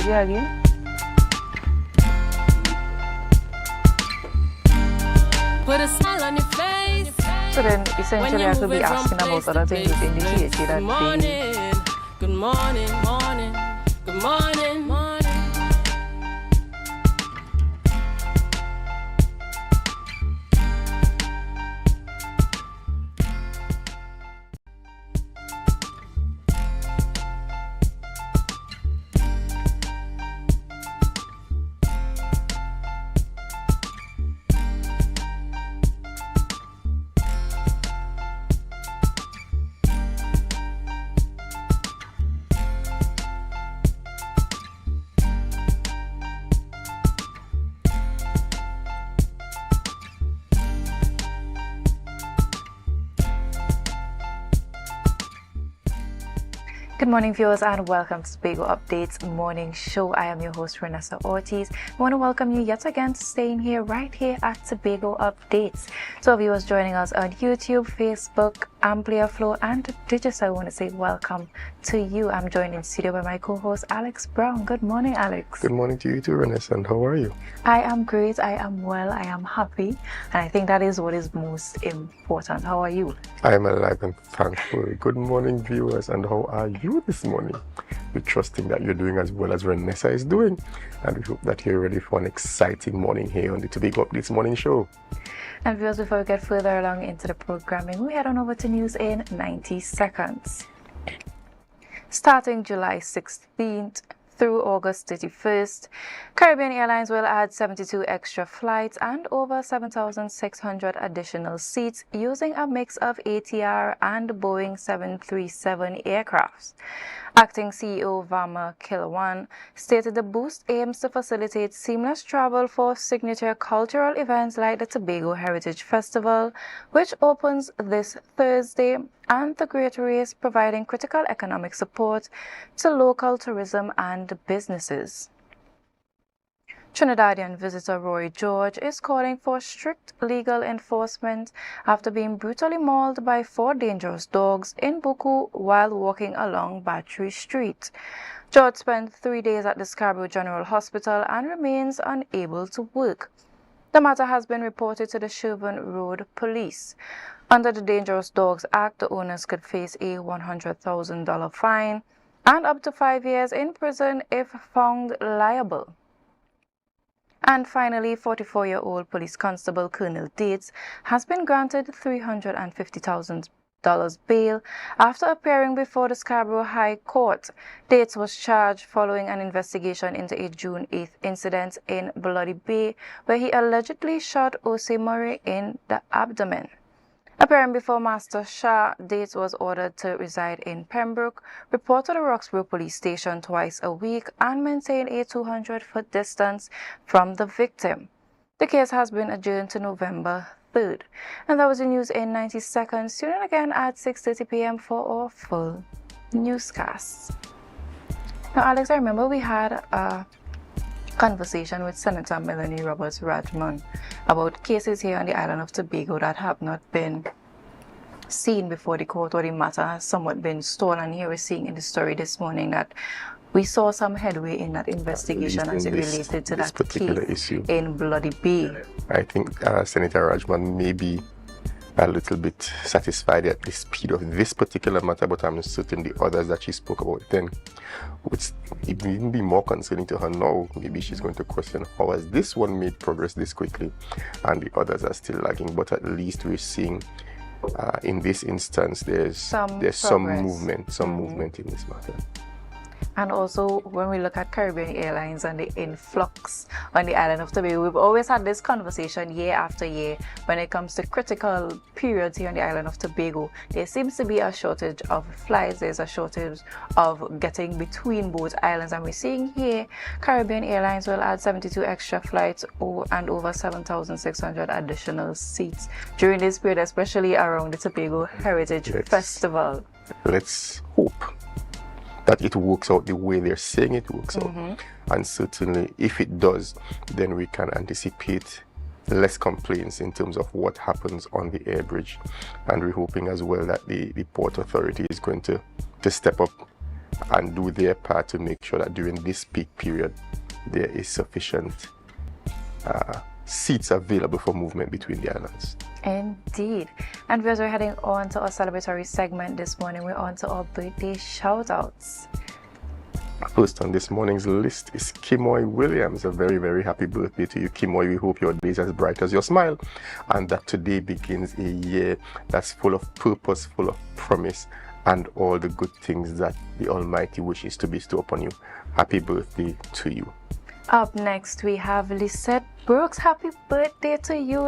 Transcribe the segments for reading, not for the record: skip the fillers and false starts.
Yeah, again. Put a smile on your face. So then, essentially, I could be asking about other things within the GHG that they... Good morning, morning, good morning, morning. Good morning, viewers, and welcome to Tobago Updates Morning Show. I am your host, Renessa Ortiz. I want to welcome you yet again to staying here, right here at Tobago Updates. So, viewers joining us on YouTube, Facebook, AMPLIA, Flow, and Digital, I want to say welcome to you. I'm joined in studio by my co-host, Alex Brown. Good morning, Alex. Good morning to you too, Renessa, and how are you? I am great, I am well, I am happy, and I think that is what is most important. How are you? I am alive and thankful. Good morning, viewers, and how are you this morning? We're trusting that you're doing as well as Renessa is doing, and we hope that you're ready for an exciting morning here on the Tobago Updates Morning Show. And viewers, before we get further along into the programming, we head on over to news in 90 seconds. Starting July 16th through August 31st, Caribbean Airlines will add 72 extra flights and over 7,600 additional seats using a mix of ATR and Boeing 737 aircrafts. Acting CEO Vama Kilawan stated the boost aims to facilitate seamless travel for signature cultural events like the Tobago Heritage Festival, which opens this Thursday, and the Great Race, providing critical economic support to local tourism and businesses. Trinidadian visitor Roy George is calling for strict legal enforcement after being brutally mauled by 4 dangerous dogs in Buku while walking along Battery Street. George spent 3 days at the Scarborough General Hospital and remains unable to work. The matter has been reported to the Sherburne Road Police. Under the Dangerous Dogs Act, the owners could face a $100,000 fine and up to 5 years in prison if found liable. And finally, 44-year-old police constable Colonel Dates has been granted $350,000 bail after appearing before the Scarborough High Court. Dates was charged following an investigation into a June 8th incident in Bloody Bay where he allegedly shot Ose Murray in the abdomen. Appearing before Master Shah, Dates was ordered to reside in Pembroke, report to the Roxborough Police Station twice a week, and maintain a 200-foot distance from the victim. The case has been adjourned to November 3rd. And that was the news in 90 seconds. Tune in again at 6:30 p.m. for our full newscast. Now, Alex, I remember we had a conversation with Senator Melanie Roberts Rajman about cases here on the island of Tobago that have not been seen before the court, or the matter has somewhat been stalled. And here we're seeing in the story this morning that we saw some headway in that investigation as it related to that particular issue in Bloody Bay. I think Senator Rajman may be a little bit satisfied at the speed of this particular matter, but I'm certain the others that she spoke about then would even be more concerning to her now. Maybe she's going to question how has this one made progress this quickly and the others are still lagging. But at least we're seeing in this instance there's some movement in this matter. And also, when we look at Caribbean Airlines and the influx on the island of Tobago, we've always had this conversation year after year when it comes to critical periods here on the island of Tobago. There seems to be a shortage of flights, there's a shortage of getting between both islands, and we're seeing here Caribbean Airlines will add 72 extra flights and over 7,600 additional seats during this period, especially around the Tobago Heritage Festival. Let's hope that it works out the way they're saying it works out. And certainly if it does, then we can anticipate less complaints in terms of what happens on the air bridge. And we're hoping as well that the Port Authority is going to step up and do their part to make sure that during this peak period there is sufficient seats available for movement between the islands. Indeed. And as we're heading on to our celebratory segment this morning, we're on to our birthday shout-outs. First on this morning's list is Kimoy Williams. A very, very happy birthday to you, Kimoy. We hope your day is as bright as your smile, and that today begins a year that's full of purpose, full of promise, and all the good things that the Almighty wishes to bestow upon you. Happy birthday to you. Up next, we have Lisette Brooks. Happy birthday to you,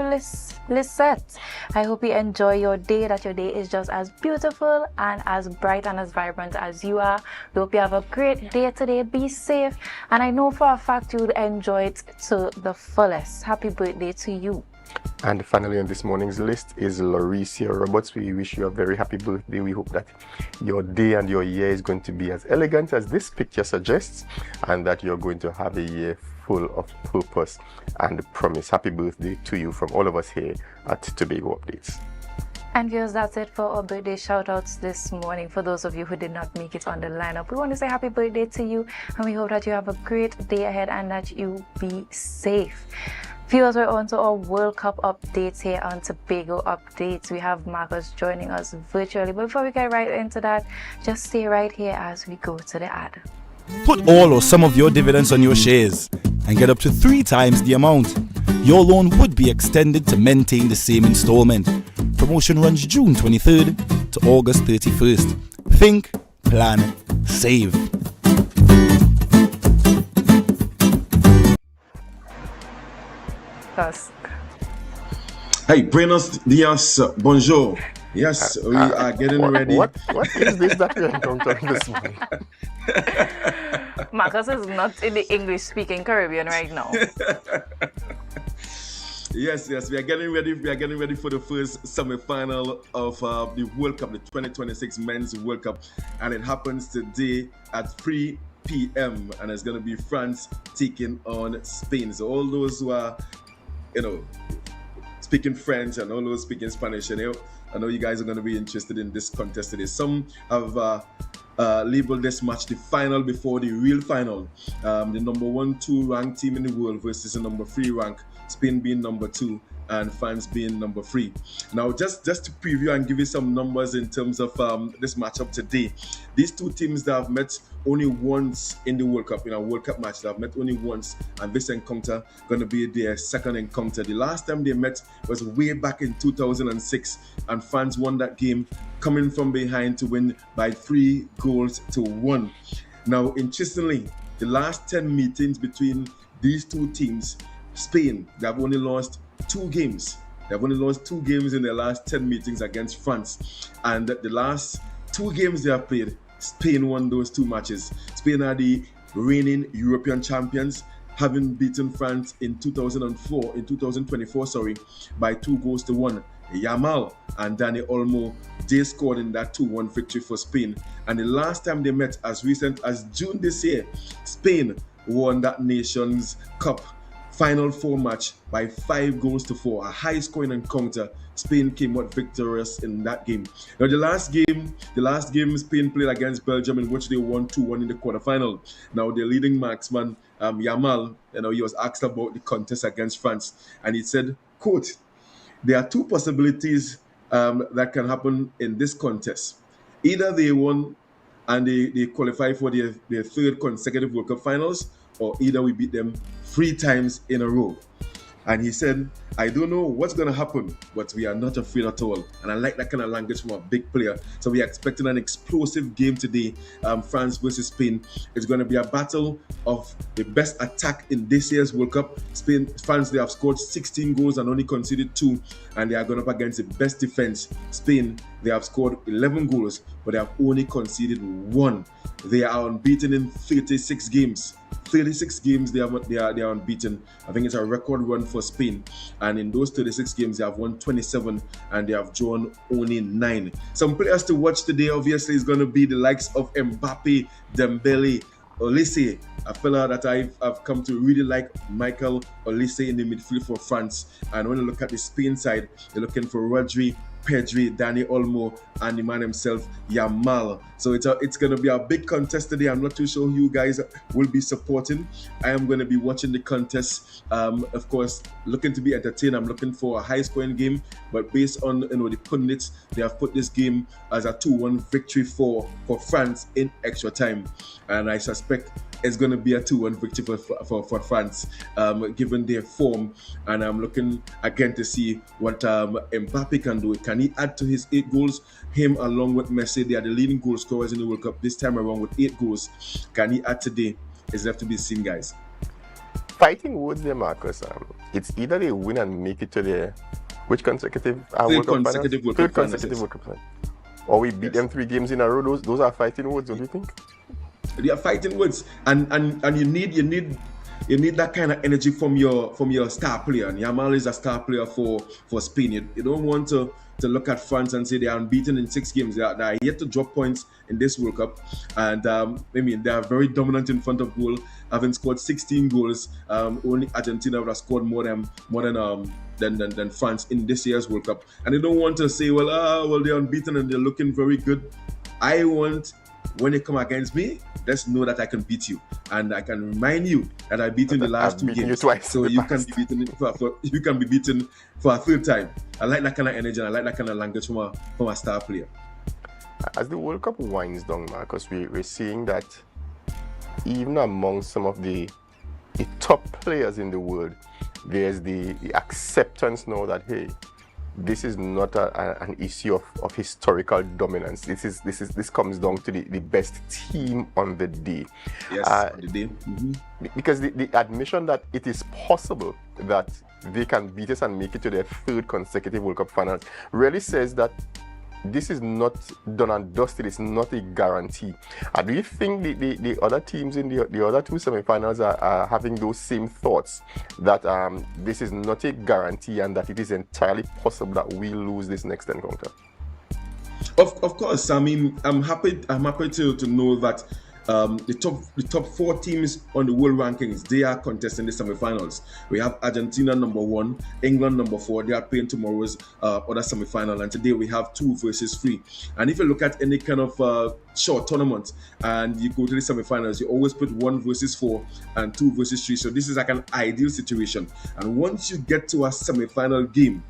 Lisette. I hope you enjoy your day, that your day is just as beautiful and as bright and as vibrant as you are. We hope you have a great day today. Be safe. And I know for a fact you'll enjoy it to the fullest. Happy birthday to you. And finally on this morning's list is Lauricia Roberts. We wish you a very happy birthday. We hope that your day and your year is going to be as elegant as this picture suggests, and that you're going to have a year full of purpose and promise. Happy birthday to you from all of us here at Tobago Updates. And viewers, that's it for our birthday shout-outs this morning. For those of you who did not make it on the lineup, we want to say happy birthday to you, and we hope that you have a great day ahead and that you be safe. Viewers, we're on to our World Cup updates here on Tobago Updates. We have Marcus joining us virtually. But before we get right into that, just stay right here as we go to the ad. Put all or some of your dividends on your shares and get up to 3 times the amount. Your loan would be extended to maintain the same installment. Promotion runs June 23rd to August 31st. Think, plan, save. Hey, buenos dias, bonjour. Yes, we are getting ready. What is this that we're encountering this morning? Marcus is not in the English-speaking Caribbean right now. Yes, we are getting ready. We are getting ready for the first semi-final of the World Cup, the 2026 Men's World Cup, and it happens today at 3 p.m. and it's going to be France taking on Spain. So all those who are, speaking French and all those speaking Spanish, I know you guys are going to be interested in this contest today. Some have labeled this match the final before the real final. The number 1-2 ranked team in the world versus the number 3 ranked, Spain being number 2 and France being number 3. Now, just to preview and give you some numbers in terms of this matchup today. These two teams that have met only once in the World Cup, in a World Cup match, they have met only once, and this encounter going to be their second encounter. The last time they met was way back in 2006, and France won that game coming from behind to win by 3-1. Now, interestingly, the last 10 meetings between these two teams, Spain, they have only lost 2 games. They have only lost 2 games in their last 10 meetings against France. And the last 2 games they have played, Spain won those 2 matches. Spain are the reigning European champions, having beaten France in 2024, by 2-1. Yamal and Dani Olmo, they scored in that 2-1 victory for Spain. And the last time they met, as recent as June this year, Spain won that Nations Cup Final 4 match by 5-4, a high-scoring encounter. Spain came out victorious in that game. Now, the last game Spain played against Belgium, in which they won 2-1 in the quarterfinal. Now, the leading marksman, Yamal, he was asked about the contest against France, and he said, quote, "There are 2 possibilities that can happen in this contest. Either they won and they qualify for their 3rd consecutive World Cup finals, or either we beat them 3 times in a row." And he said, "I don't know what's going to happen, but we are not afraid at all." And I like that kind of language from a big player. So we are expecting an explosive game today, France versus Spain. It's going to be a battle of the best attack in this year's World Cup. France, they have scored 16 goals and only conceded 2. And they are going up against the best defense. Spain, they have scored 11 goals, but they have only conceded 1. They are unbeaten in 36 games. 36 games they are unbeaten. I think it's a record run for Spain. And in those 36 games, they have won 27 and they have drawn only 9. Some players to watch today, obviously, is going to be the likes of Mbappe, Dembele, Olise, a fella that I've come to really like, Michael Olise in the midfield for France. And when you look at the Spain side, they're looking for Rodri, Pedri, Danny Olmo, and the man himself, Yamal. So it's going to be a big contest today. I'm not too sure who you guys will be supporting. I am going to be watching the contest. Of course, looking to be entertained. I'm looking for a high-scoring game. But based on the pundits, they have put this game as a 2-1 victory for France in extra time. And I suspect it's going to be a 2-1 victory for France, given their form. And I'm looking again to see what Mbappe can do. Can he add to his 8 goals? Him along with Messi, they are the leading goal scorers in the World Cup this time around with 8 goals. Can he add today? It's left to be seen, guys. Fighting words there, Marcus. It's either they win and make it to the which consecutive World Cup finals? Third consecutive World Cup final. Or we beat them 3 games in a row. Those are fighting words, don't you think? They are fighting words, and you need that kind of energy from your star player. And Yamal is a star player for Spain. You don't want to look at France and say they are unbeaten in 6 games. They are yet to drop points in this World Cup, and they are very dominant in front of goal, having scored 16 goals. Only Argentina would have scored more than France in this year's World Cup. And they don't want to say, well they're unbeaten and they're looking very good. I want, when they come against me, let's know that I can beat you, and I can remind you that I beat you in the last 2 games. You twice so you can be beaten you can be beaten for a 3rd time. I like that kind of energy, and I like that kind of language from a star player. As the World Cup winds down, Marcus, we're seeing that even among some of the top players in the world, there's the acceptance now that, hey, this is not an issue of historical dominance. This comes down to the best team on the day. Yes, on the day. Mm-hmm. Because the admission that it is possible that they can beat us and make it to their 3rd consecutive World Cup finals really says that this is not done and dusted. It's not a guarantee. Do you think the other teams in the other 2 semi-finals are having those same thoughts, that this is not a guarantee and that it is entirely possible that we lose this next encounter? Of course. I mean, I'm happy to know that the top 4 teams on the world rankings, they are contesting the semi-finals. We have Argentina number 1, England number 4. They are playing tomorrow's other semi-final, and today we have 2 versus 3. And if you look at any kind of short tournament and you go to the semi-finals, you always put 1 versus 4 and 2 versus 3. So this is like an ideal situation. And once you get to a semi-final game,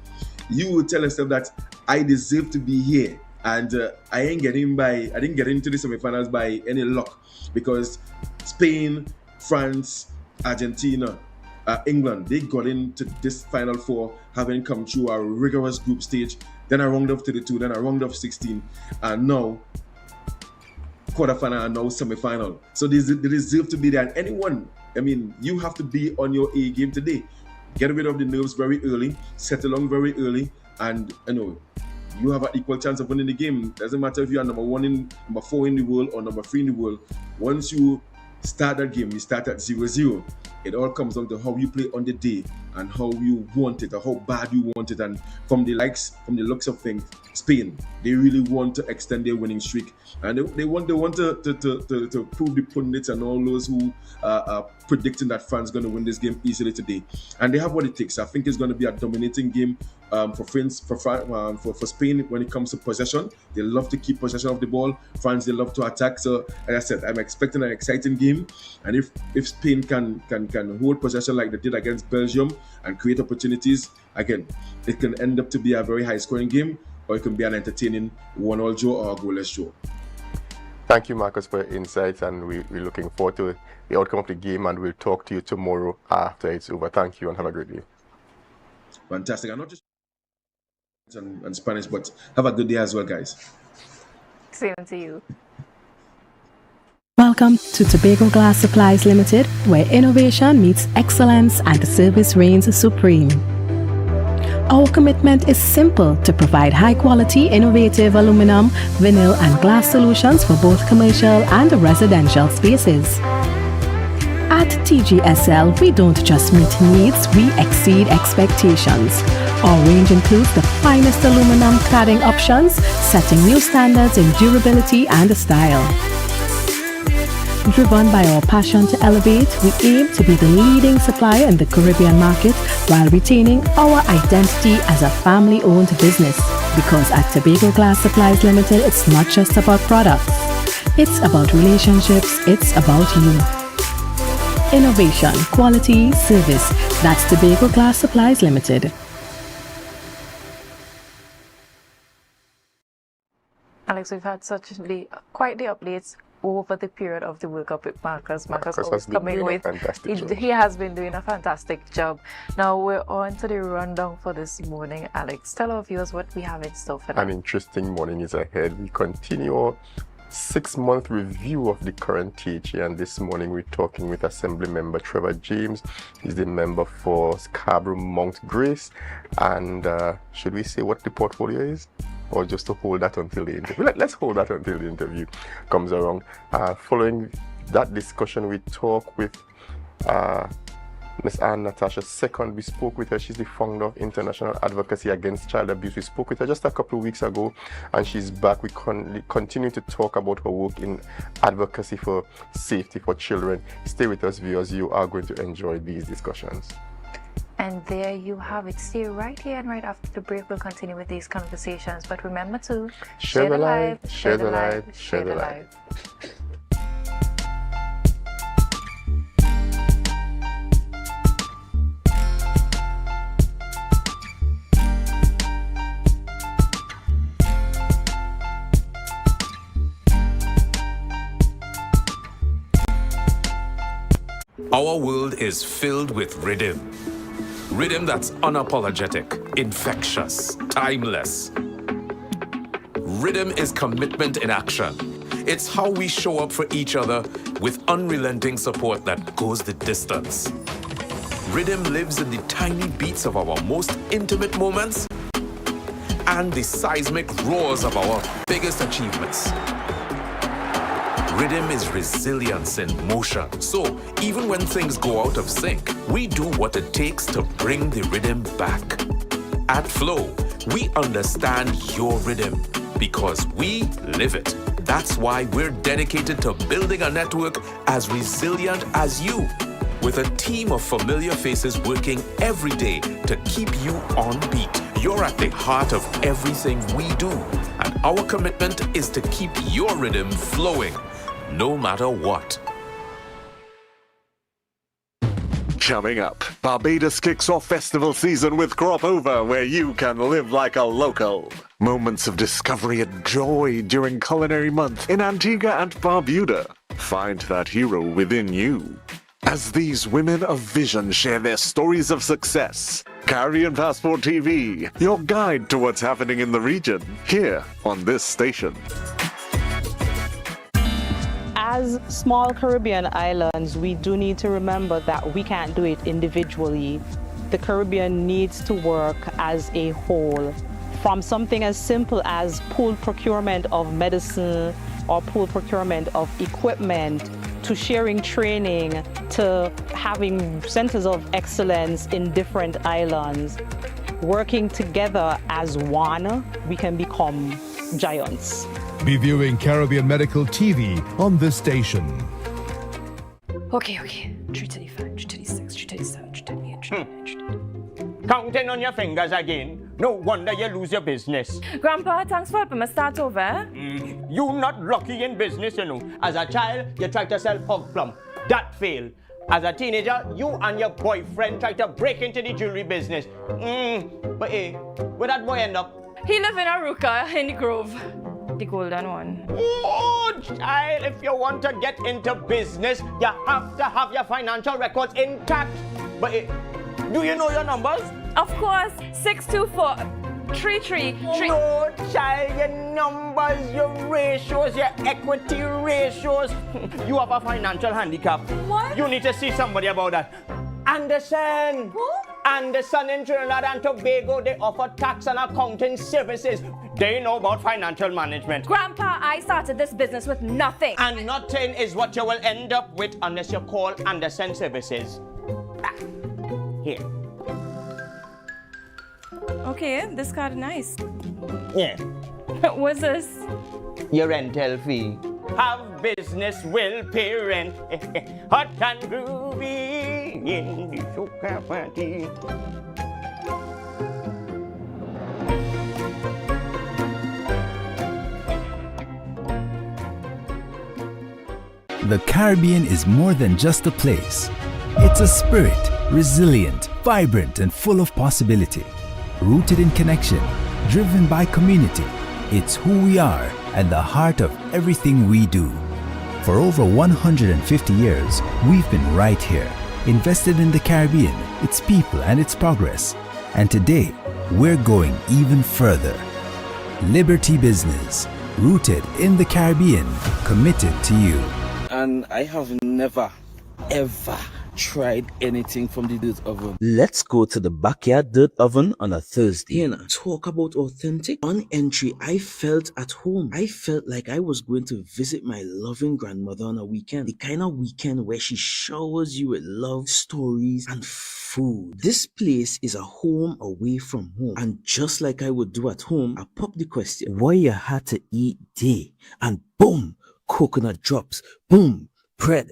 you will tell yourself that I deserve to be here. And I didn't get into the semi-finals by any luck, because Spain, France, Argentina, England, they got into this Final 4 having come through a rigorous group stage, then a round of 32, then a round of 16, and now quarterfinal and now semi-final. So they deserve to be there. And anyone, you have to be on your A game today. Get rid of the nerves very early, settle along very early, and you have an equal chance of winning the game. Doesn't matter if you are number 4 in the world or number 3 in the world. Once you start that game, you start at 0-0. It all comes down to how you play on the day and how you want it or how bad you want it. And from the looks of things, Spain, they really want to extend their winning streak, and they want to prove the pundits and all those who are predicting that France is going to win this game easily today. And they have what it takes. I think it's going to be a dominating game for Spain when it comes to possession. They love to keep possession of the ball. France, they love to attack. So, like I said, I'm expecting an exciting game. And if Spain can hold possession like they did against Belgium and create opportunities, again, it can end up to be a very high-scoring game, or it can be an entertaining 1-1 draw or a goalless draw. Thank you, Marcus, for your insights, and we're looking forward to the outcome of the game, and we'll talk to you tomorrow after it's over. Thank you, and have a great day. Fantastic. And not just and Spanish, but have a good day as well, guys. Same to you. Welcome to Tobago Glass Supplies Limited, where innovation meets excellence and the service reigns supreme. Our commitment is simple: to provide high-quality, innovative aluminum, vinyl, and glass solutions for both commercial and residential spaces. At TGSL, we don't just meet needs, we exceed expectations. Our range includes the finest aluminum cladding options, setting new standards in durability and style. Driven by our passion to elevate, we aim to be the leading supplier in the Caribbean market while retaining our identity as a family-owned business. Because at Tobago Glass Supplies Limited, it's not just about products. It's about relationships. It's about you. Innovation, quality, service. That's Tobago Glass Supplies Limited. Alex, we've had quite the updates over the period of the World Cup with Marcus. Marcus always coming with. He has been doing a fantastic job. Now we're on to the rundown for this morning. Alex, tell our viewers what we have in store for them. An interesting morning is ahead. We continue our 6-month review of the current THA, and this morning we're talking with Assembly Member Trevor James. He's the member for Scarborough Mount Grace, and should we say what the portfolio is, or just to hold that until the interview? Let's hold that until the interview comes around. Following that discussion, we talk with Ms. Anne Natasha II. We spoke with her. She's the founder of International Advocacy Against Child Abuse. We spoke with her just a couple of weeks ago, and she's back. We continue to talk about her work in advocacy for safety for children. Stay with us, viewers. You are going to enjoy these discussions. And there you have it. Stay right here, and right after the break, we'll continue with these conversations. But remember to share the light, share the light, share the light. Our world is filled with rhythm. Rhythm that's unapologetic, infectious, timeless. Rhythm is commitment in action. It's how we show up for each other with unrelenting support that goes the distance. Rhythm lives in the tiny beats of our most intimate moments and the seismic roars of our biggest achievements. Rhythm is resilience in motion. So, even when things go out of sync, we do what it takes to bring the rhythm back. At Flow, we understand your rhythm because we live it. That's why we're dedicated to building a network as resilient as you, with a team of familiar faces working every day to keep you on beat. You're at the heart of everything we do, and our commitment is to keep your rhythm flowing, no matter what. Coming up, Barbados kicks off festival season with Crop Over, where you can live like a local. Moments of discovery and joy during Culinary Month in Antigua and Barbuda. Find that hero within you. As these women of vision share their stories of success. Caribbean Passport TV, your guide to what's happening in the region, here on this station. As small Caribbean islands, we do need to remember that we can't do it individually. The Caribbean needs to work as a whole. From something as simple as pooled procurement of medicine or pooled procurement of equipment, to sharing training, to having centers of excellence in different islands. Working together as one, we can become giants. Be viewing Caribbean Medical TV on this station. Okay. 325, 326, 327, 328, 329. Counting on your fingers again. No wonder you lose your business. Grandpa, thanks for helping me start over. You not lucky in business, you know. As a child, you tried to sell hog plum. That failed. As a teenager, you and your boyfriend tried to break into the jewelry business. But hey, where that boy end up? He live in Aruka in the Grove. The golden one. Oh, child, if you want to get into business, you have to have your financial records intact. But hey, do you know your numbers? Of course, 624 333. No, child, your numbers, your ratios, your equity ratios. You have a financial handicap. What? You need to see somebody about that. Anderson. Who? Anderson in Trinidad and Tobago, they offer tax and accounting services. They know about financial management. Grandpa, I started this business with nothing. And nothing is what you will end up with unless you call Anderson Services. Here. Okay, this card is nice. Yeah. What's this? Your rental fee. Have business business will pay rent. Hot and groovy in the soca party. The Caribbean is more than just a place. It's a spirit, resilient, vibrant, and full of possibility. Rooted in connection, driven by community. It's who we are and the heart of everything we do. For over 150 years, we've been right here, invested in the Caribbean, its people, and its progress. And today, we're going even further. Liberty Business, rooted in the Caribbean, committed to you. And I have never, ever tried anything from the dirt oven. Let's go to the backyard dirt oven on a Thursday. And talk about authentic. On entry, I felt at home. I felt like I was going to visit my loving grandmother on a weekend. The kind of weekend where she showers you with love, stories, and food. This place is a home away from home. And just like I would do at home, I pop the question, what you had to eat day? And boom, coconut drops, boom, bread,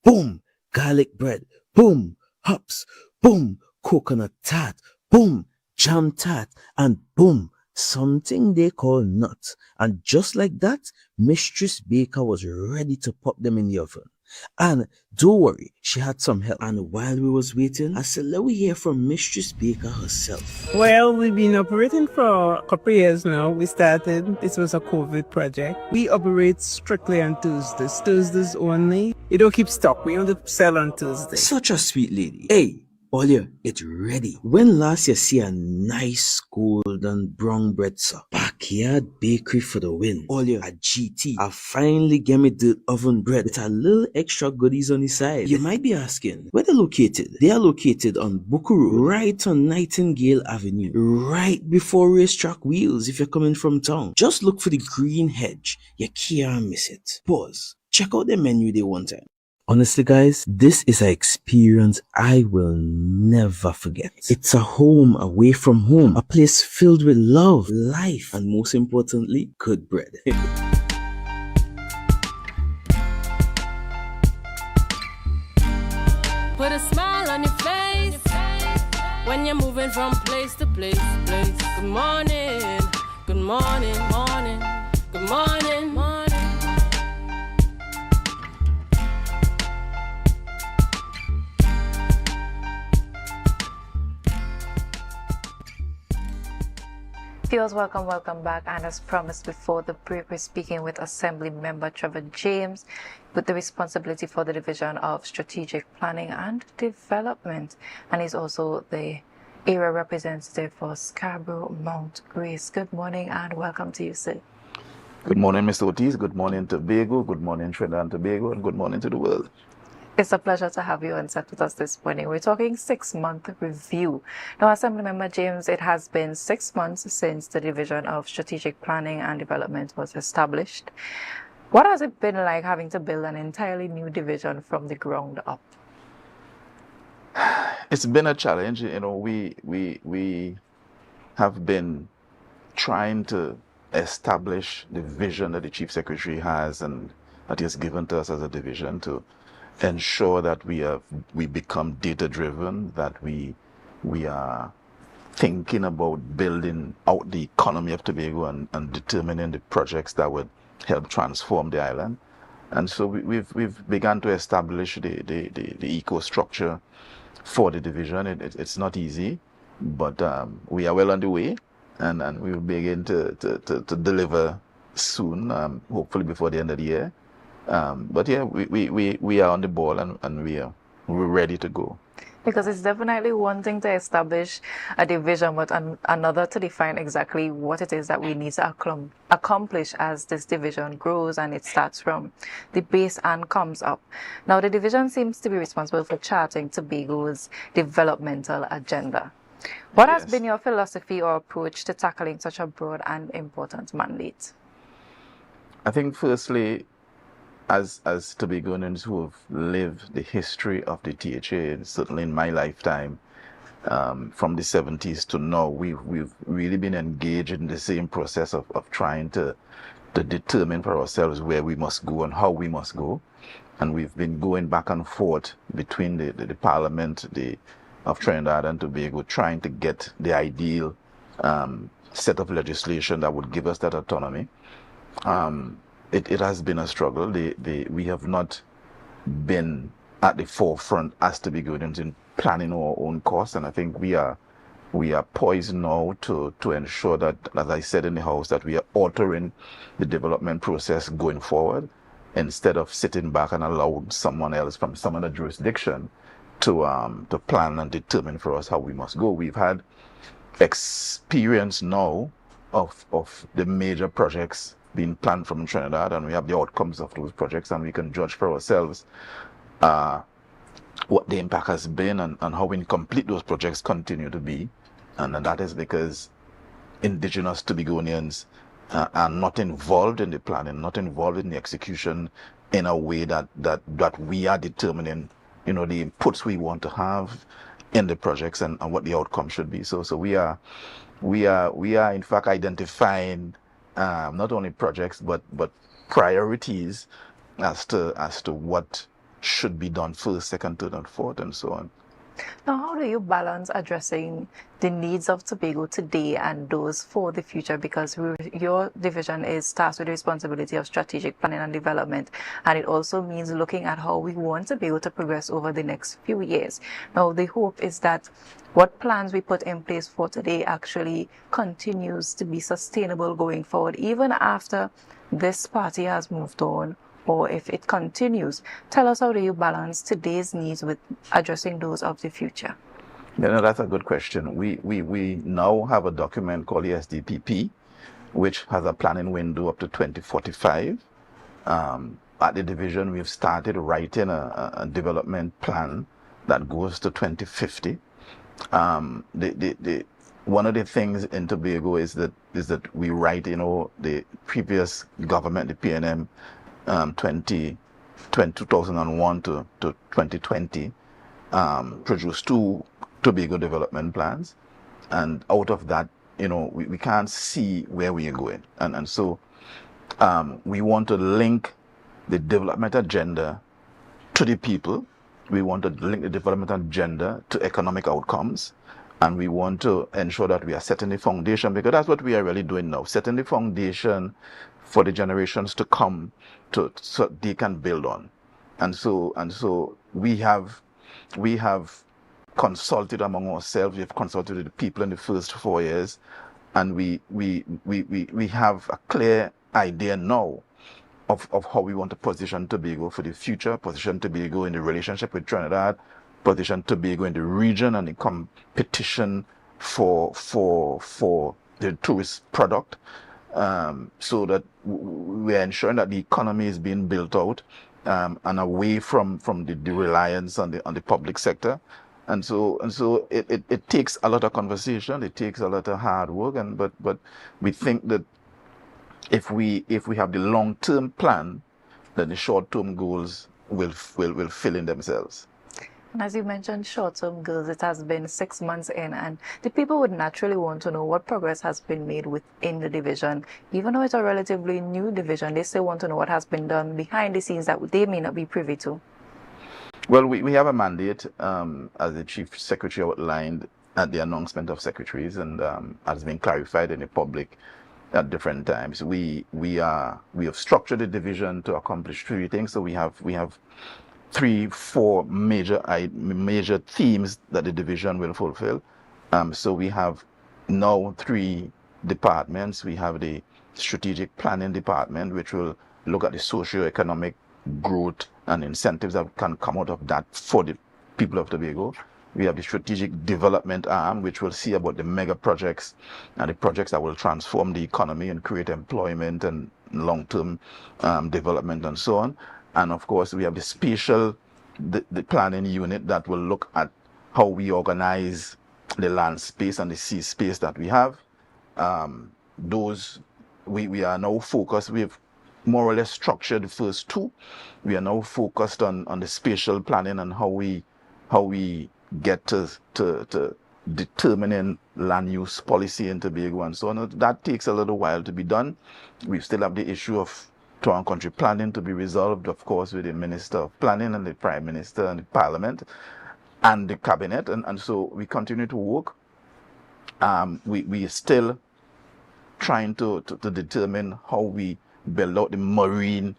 boom, garlic bread, boom, hops, boom, coconut tart, boom, jam tart, and boom, something they call nuts. And just like that, Mistress Baker was ready to pop them in the oven. And don't worry, she had some help. And while we was waiting, I said, let we hear from Mistress Baker herself. Well, we've been operating for a couple of years now. We started, this was a COVID project. We operate strictly on Tuesdays. Tuesdays only. You don't keep stock. We only sell on Tuesdays. Such a sweet lady. Hey, AMPLIA, it's ready. When last you see a nice golden brown bread, sir? Backyard bakery for the win. AMPLIA, a GT. I finally get me the oven bread with a little extra goodies on the side. You might be asking, where they're located? They are located on Bukuru, right on Nightingale Avenue, right before Racetrack Wheels if you're coming from town. Just look for the green hedge. You can't miss it. Pause. Check out the menu day one time. Honestly, guys, this is an experience I will never forget. It's a home away from home, a place filled with love, life, and most importantly, good bread. Put a smile on your face when you're moving from place to place. Good morning, good morning, morning, good morning, morning. Viewers, welcome back. And as promised before the break, we're speaking with Assembly Member Trevor James with the responsibility for the Division of Strategic Planning and Development. And he's also the area representative for Scarborough Mount Grace. Good morning and welcome to you, sir. Good morning, Mr. Ortiz. Good morning, Tobago. Good morning, Trinidad and Tobago. And good morning to the world. It's a pleasure to have you on set with us this morning. We're talking 6-month review. Now, Assemblymember James, it has been 6 months since the Division of Strategic Planning and Development was established. What has it been like having to build an entirely new division from the ground up? It's been a challenge. You know, we have been trying to establish the vision that the Chief Secretary has and that he has given to us as a division to ensure that we become data-driven, that we are thinking about building out the economy of Tobago and determining the projects that would help transform the island. And so we've begun to establish the eco-structure for the division. It's not easy, but we are well on the way, and we will begin to deliver soon, hopefully before the end of the year. But yeah, we are on the ball and we're ready to go. Because it's definitely one thing to establish a division, but another to define exactly what it is that we need to accomplish as this division grows and it starts from the base and comes up. Now, the division seems to be responsible for charting Tobago's developmental agenda. What has been your philosophy or approach to tackling such a broad and important mandate? I think firstly, as Tobagoans who have lived the history of the THA, certainly in my lifetime, from the 70s to now, we've really been engaged in the same process of trying to determine for ourselves where we must go and how we must go. And we've been going back and forth between the Parliament of Trinidad and Tobago, trying to get the ideal set of legislation that would give us that autonomy. It has been a struggle. We have not been at the forefront as Tobago in planning our own course, and I think we are poised now to ensure that, as I said in the House, that we are altering the development process going forward, instead of sitting back and allowing someone else from some other jurisdiction to plan and determine for us how we must go. We've had experience now of the major projects being planned from Trinidad, and we have the outcomes of those projects, and we can judge for ourselves what the impact has been and how incomplete those projects continue to be. And that is because indigenous Tobagonians are not involved in the planning, not involved in the execution in a way that we are determining, the inputs we want to have in the projects and what the outcome should be. So we are in fact identifying not only projects but priorities as to what should be done first, second, third, and fourth, and so on. Now, how do you balance addressing the needs of Tobago today and those for the future? Because your division is tasked with the responsibility of strategic planning and development, and it also means looking at how we want Tobago to progress over the next few years. Now, the hope is that what plans we put in place for today actually continues to be sustainable going forward, even after this party has moved on, or if it continues. Tell us, how do you balance today's needs with addressing those of the future? That's a good question. We now have a document called the SDPP, which has a planning window up to 2045. At the division, we've started writing a development plan that goes to 2050. One of the things in Tobago is that we write, the previous government, the PNM, 2001 to 2020, produced 2 Tobago development plans, and out of that, we can't see where we are going, and so we want to link the development agenda to the people. We want to link the development agenda to economic outcomes, and we want to ensure that we are setting the foundation, because that's what we are really doing now, setting the foundation for the generations to come, so they can build on. And so we have consulted among ourselves. We have consulted with the people in the first 4 years, and we have a clear idea now of how we want to position Tobago for the future, position Tobago in the relationship with Trinidad, position Tobago in the region and the competition for the tourist product. So that we're ensuring that the economy is being built out and away from the reliance on the public sector, and so it takes a lot of conversation, it takes a lot of hard work, but we think that if we have the long-term plan, then the short-term goals will fill in themselves. And as you mentioned, short-term goals, it has been 6 months in, and the people would naturally want to know what progress has been made within the division. Even though it's a relatively new division, they still want to know what has been done behind the scenes that they may not be privy to. Well, we have a mandate, as the Chief Secretary outlined at the announcement of secretaries, and has been clarified in the public at different times. We have structured the division to accomplish 3 things. So we have 3-4 major themes that the division will fulfill. So we have now 3 departments. We have the strategic planning department, which will look at the socio-economic growth and incentives that can come out of that for the people of Tobago. We have the strategic development arm, which will see about the mega projects and the projects that will transform the economy and create employment and long-term development and so on. And of course, we have the spatial, the planning unit that will look at how we organize the land space and the sea space that we have. We are now focused. We've more or less structured the first 2. We are now focused on the spatial planning and how we get to determining land use policy in Tobago and so on. That takes a little while to be done. We still have the issue of town country planning to be resolved, of course, with the Minister of Planning and the Prime Minister and the Parliament and the Cabinet. And so we continue to work. We are still trying to determine how we build out the marine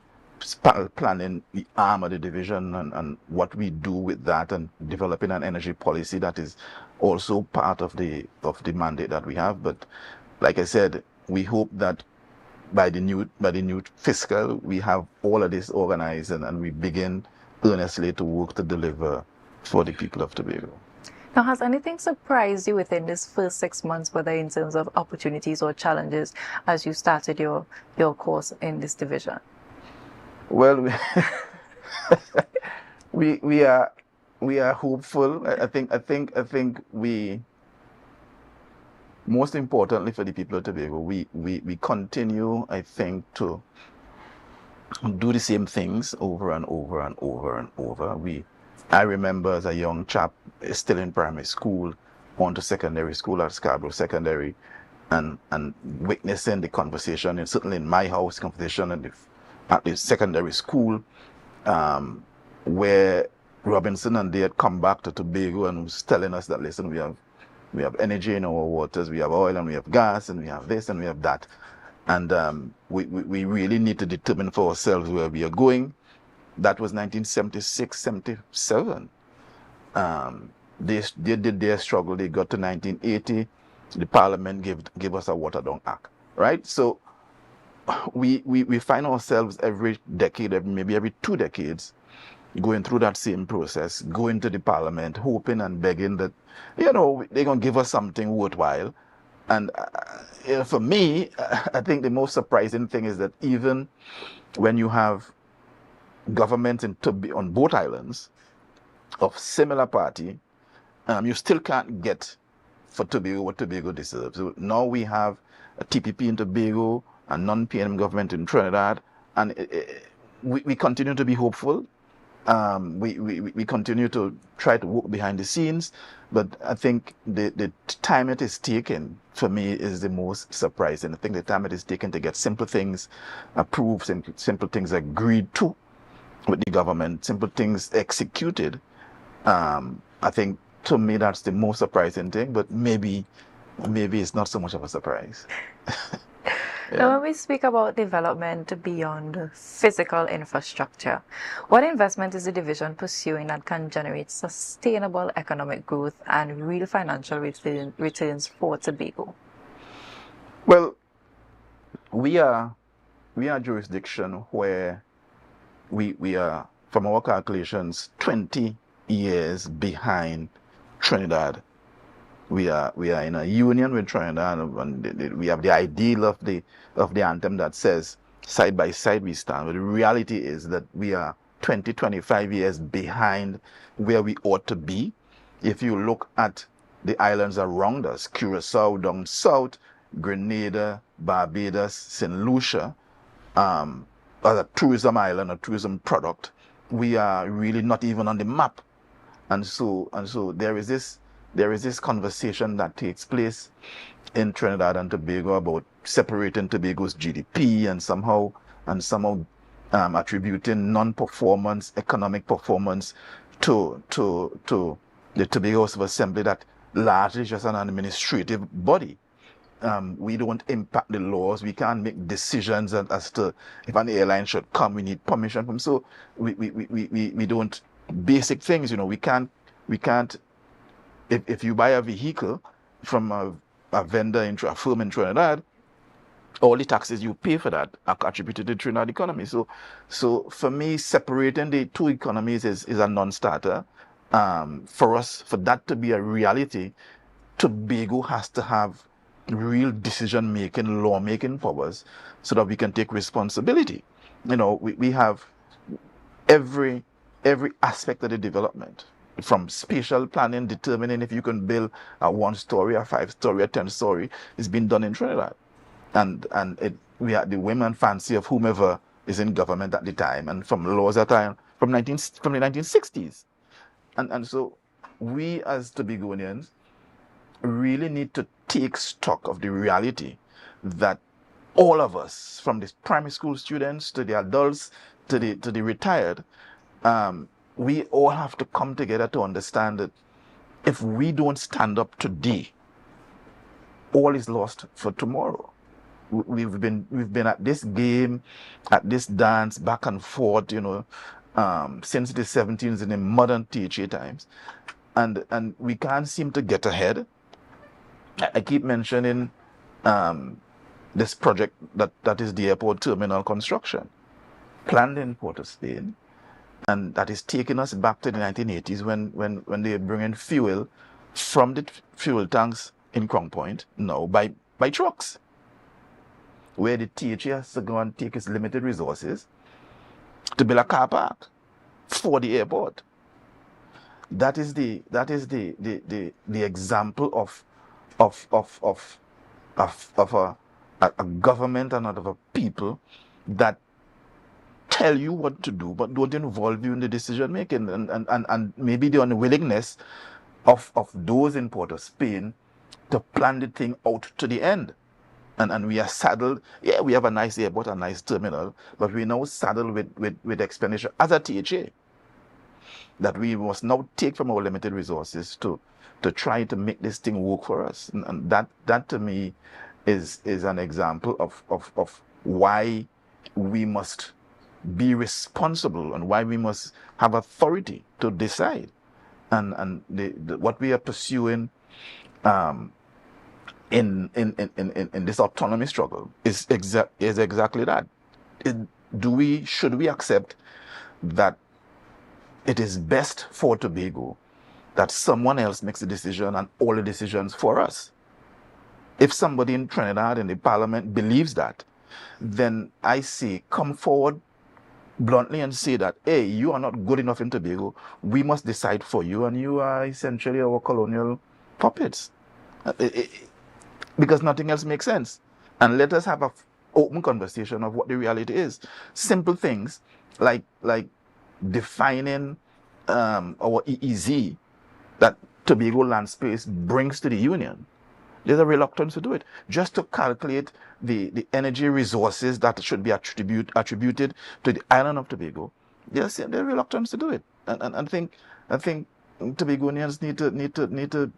planning, the arm of the division, and what we do with that, and developing an energy policy that is also part of the mandate that we have. But like I said, we hope that by the new fiscal, we have all of this organized and we begin earnestly to work to deliver for the people of Tobago. Now, has anything surprised you within this first 6 months, whether in terms of opportunities or challenges, as you started your course in this division? Well, we are hopeful. I think we, most importantly for the people of Tobago, we continue, I think, to do the same things over and over and over and over. I remember as a young chap, still in primary school, on to secondary school at Scarborough Secondary, and witnessing the conversation, and certainly in my house, conversation at the secondary school, where Robinson and they had come back to Tobago and was telling us that, listen, we have energy in our waters, we have oil and we have gas and we have this and we have that. And we really need to determine for ourselves where we are going. That was 1976, 77. They did their struggle. They got to 1980. The Parliament gave us a watered down act, right? So we find ourselves every decade, maybe every 2 decades, going through that same process, going to the Parliament, hoping and begging that, they're going to give us something worthwhile. And for me, I think the most surprising thing is that even when you have governments on both islands of similar party, you still can't get for Tobago what Tobago deserves. So now we have a TPP in Tobago, a non-PNM government in Trinidad, and we continue to be hopeful. We continue to try to work behind the scenes, but I think the time it is taken for me is the most surprising. I think the time it is taken to get simple things approved, simple things agreed to with the government, simple things executed. I think to me that's the most surprising thing, but maybe it's not so much of a surprise. Now, when we speak about development beyond physical infrastructure, what investment is the division pursuing that can generate sustainable economic growth and real financial returns for Tobago? Well, we are a jurisdiction where we are, from our calculations, 20 years behind Trinidad. We are in a union with Trinidad, and we have the ideal of the anthem that says, side by side we stand. But the reality is that we are 20, 25 years behind where we ought to be. If you look at the islands around us, Curacao down south, Grenada, Barbados, St. Lucia, as a tourism island, a tourism product, we are really not even on the map. And so there is this conversation that takes place in Trinidad and Tobago about separating Tobago's GDP and somehow attributing non-performance, economic performance to the Tobago House of Assembly that largely is just an administrative body. We don't impact the laws. We can't make decisions as to if an airline should come. We need permission from. So we don't basic things. We can't. If you buy a vehicle from a vendor a firm in Trinidad, all the taxes you pay for that are attributed to the Trinidad economy. So for me, separating the two economies is a non-starter. For that to be a reality, Tobago has to have real decision-making, law-making powers so that we can take responsibility. We have every aspect of the development, from spatial planning, determining if you can build a 1-story, a 5-story, a 10-story, is being done in Trinidad. And we are the whim and fancy of whomever is in government at the time, and from laws that are from the 1960s. And so we as Tobagonians really need to take stock of the reality that all of us, from the primary school students to the adults to the retired, we all have to come together to understand that if we don't stand up today, all is lost for tomorrow. We've been at this game, at this dance back and forth, since the 17s in the modern THA times, and we can't seem to get ahead. I keep mentioning this project that is the airport terminal construction, planned in Port of Spain, and that is taking us back to the 1980s when they bring in fuel from the fuel tanks in Crown Point now by trucks, where the THA has to go and take its limited resources to build a car park for the airport. That is the example of a government and of a people that tell you what to do but don't involve you in the decision making, and maybe the unwillingness of those in Port of Spain to plan the thing out to the end. And we are saddled, we have a nice airport, a nice terminal, but we're now saddled with expenditure as a THA that we must now take from our limited resources to try to make this thing work for us. And that to me is an example of why we must be responsible and why we must have authority to decide. And what we are pursuing in this autonomy struggle is exactly that. Should we accept that it is best for Tobago that someone else makes the decision and all the decisions for us? If somebody in Trinidad in the parliament believes that, then I say come forward bluntly and say that, hey, you are not good enough in Tobago, we must decide for you, and you are essentially our colonial puppets. Because nothing else makes sense. And let us have an open conversation of what the reality is. Simple things like defining our EEZ that Tobago land space brings to the Union. There's a reluctance to do it. Just to calculate the energy resources that should be attributed to the island of Tobago, there's a reluctance to do it. And I think Tobagonians need to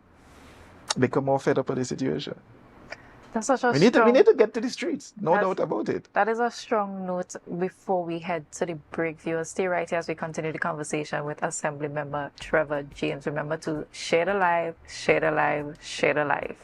become more fed up with the situation. That's such a we need to get to the streets, no doubt about it. That is a strong note before we head to the break. Viewers, stay right here as we continue the conversation with Assembly Member Trevor James. Remember to share the live, share the live, share the live.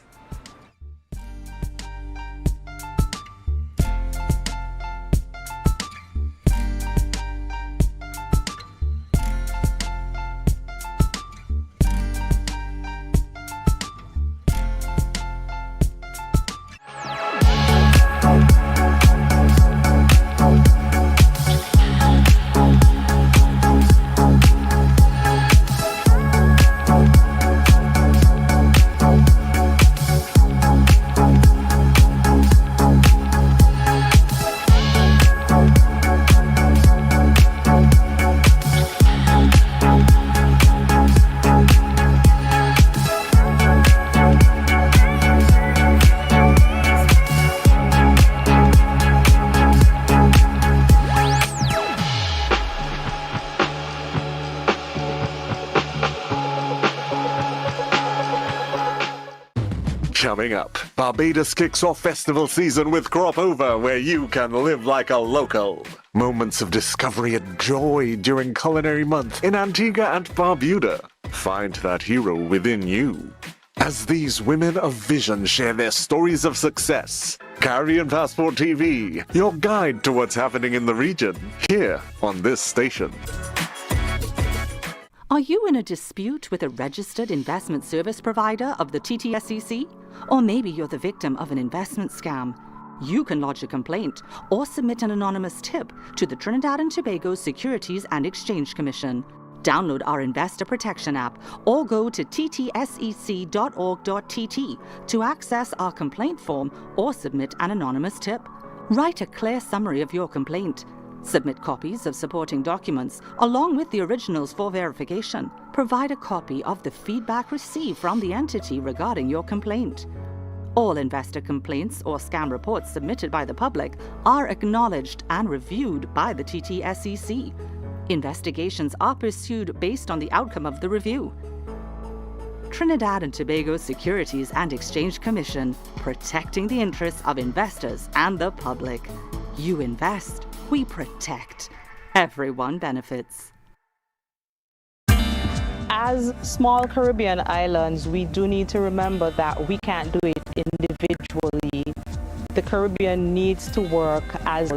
Coming up, Barbados kicks off festival season with Crop Over, where you can live like a local. Moments of discovery and joy during Culinary Month in Antigua and Barbuda. Find that hero within you. As these women of vision share their stories of success, Caribbean Passport TV, your guide to what's happening in the region, here on this station. Are you in a dispute with a registered investment service provider of the TTSEC? Or maybe you're the victim of an investment scam? You can lodge a complaint or submit an anonymous tip to the Trinidad and Tobago Securities and Exchange Commission. Download our Investor Protection app or go to ttsec.org.tt to access our complaint form or submit an anonymous tip. Write a clear summary of your complaint. Submit copies of supporting documents along with the originals for verification. Provide a copy of the feedback received from the entity regarding your complaint. All investor complaints or scam reports submitted by the public are acknowledged and reviewed by the TTSEC. Investigations are pursued based on the outcome of the review. Trinidad and Tobago Securities and Exchange Commission, protecting the interests of investors and the public. You invest, we protect. Everyone benefits. As small Caribbean islands, we do need to remember that we can't do it individually. The Caribbean needs to work as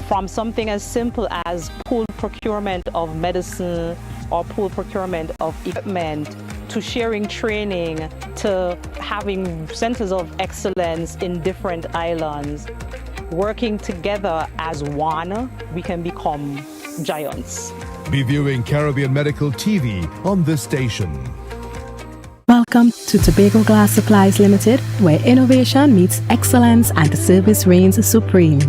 from something as simple as pool procurement of medicine or pool procurement of equipment to sharing training to having centers of excellence in different islands. Working together as one, we can become giants. Be viewing Caribbean Medical TV on this station. Welcome to Tobago Glass Supplies Limited, where innovation meets excellence and the service reigns supreme.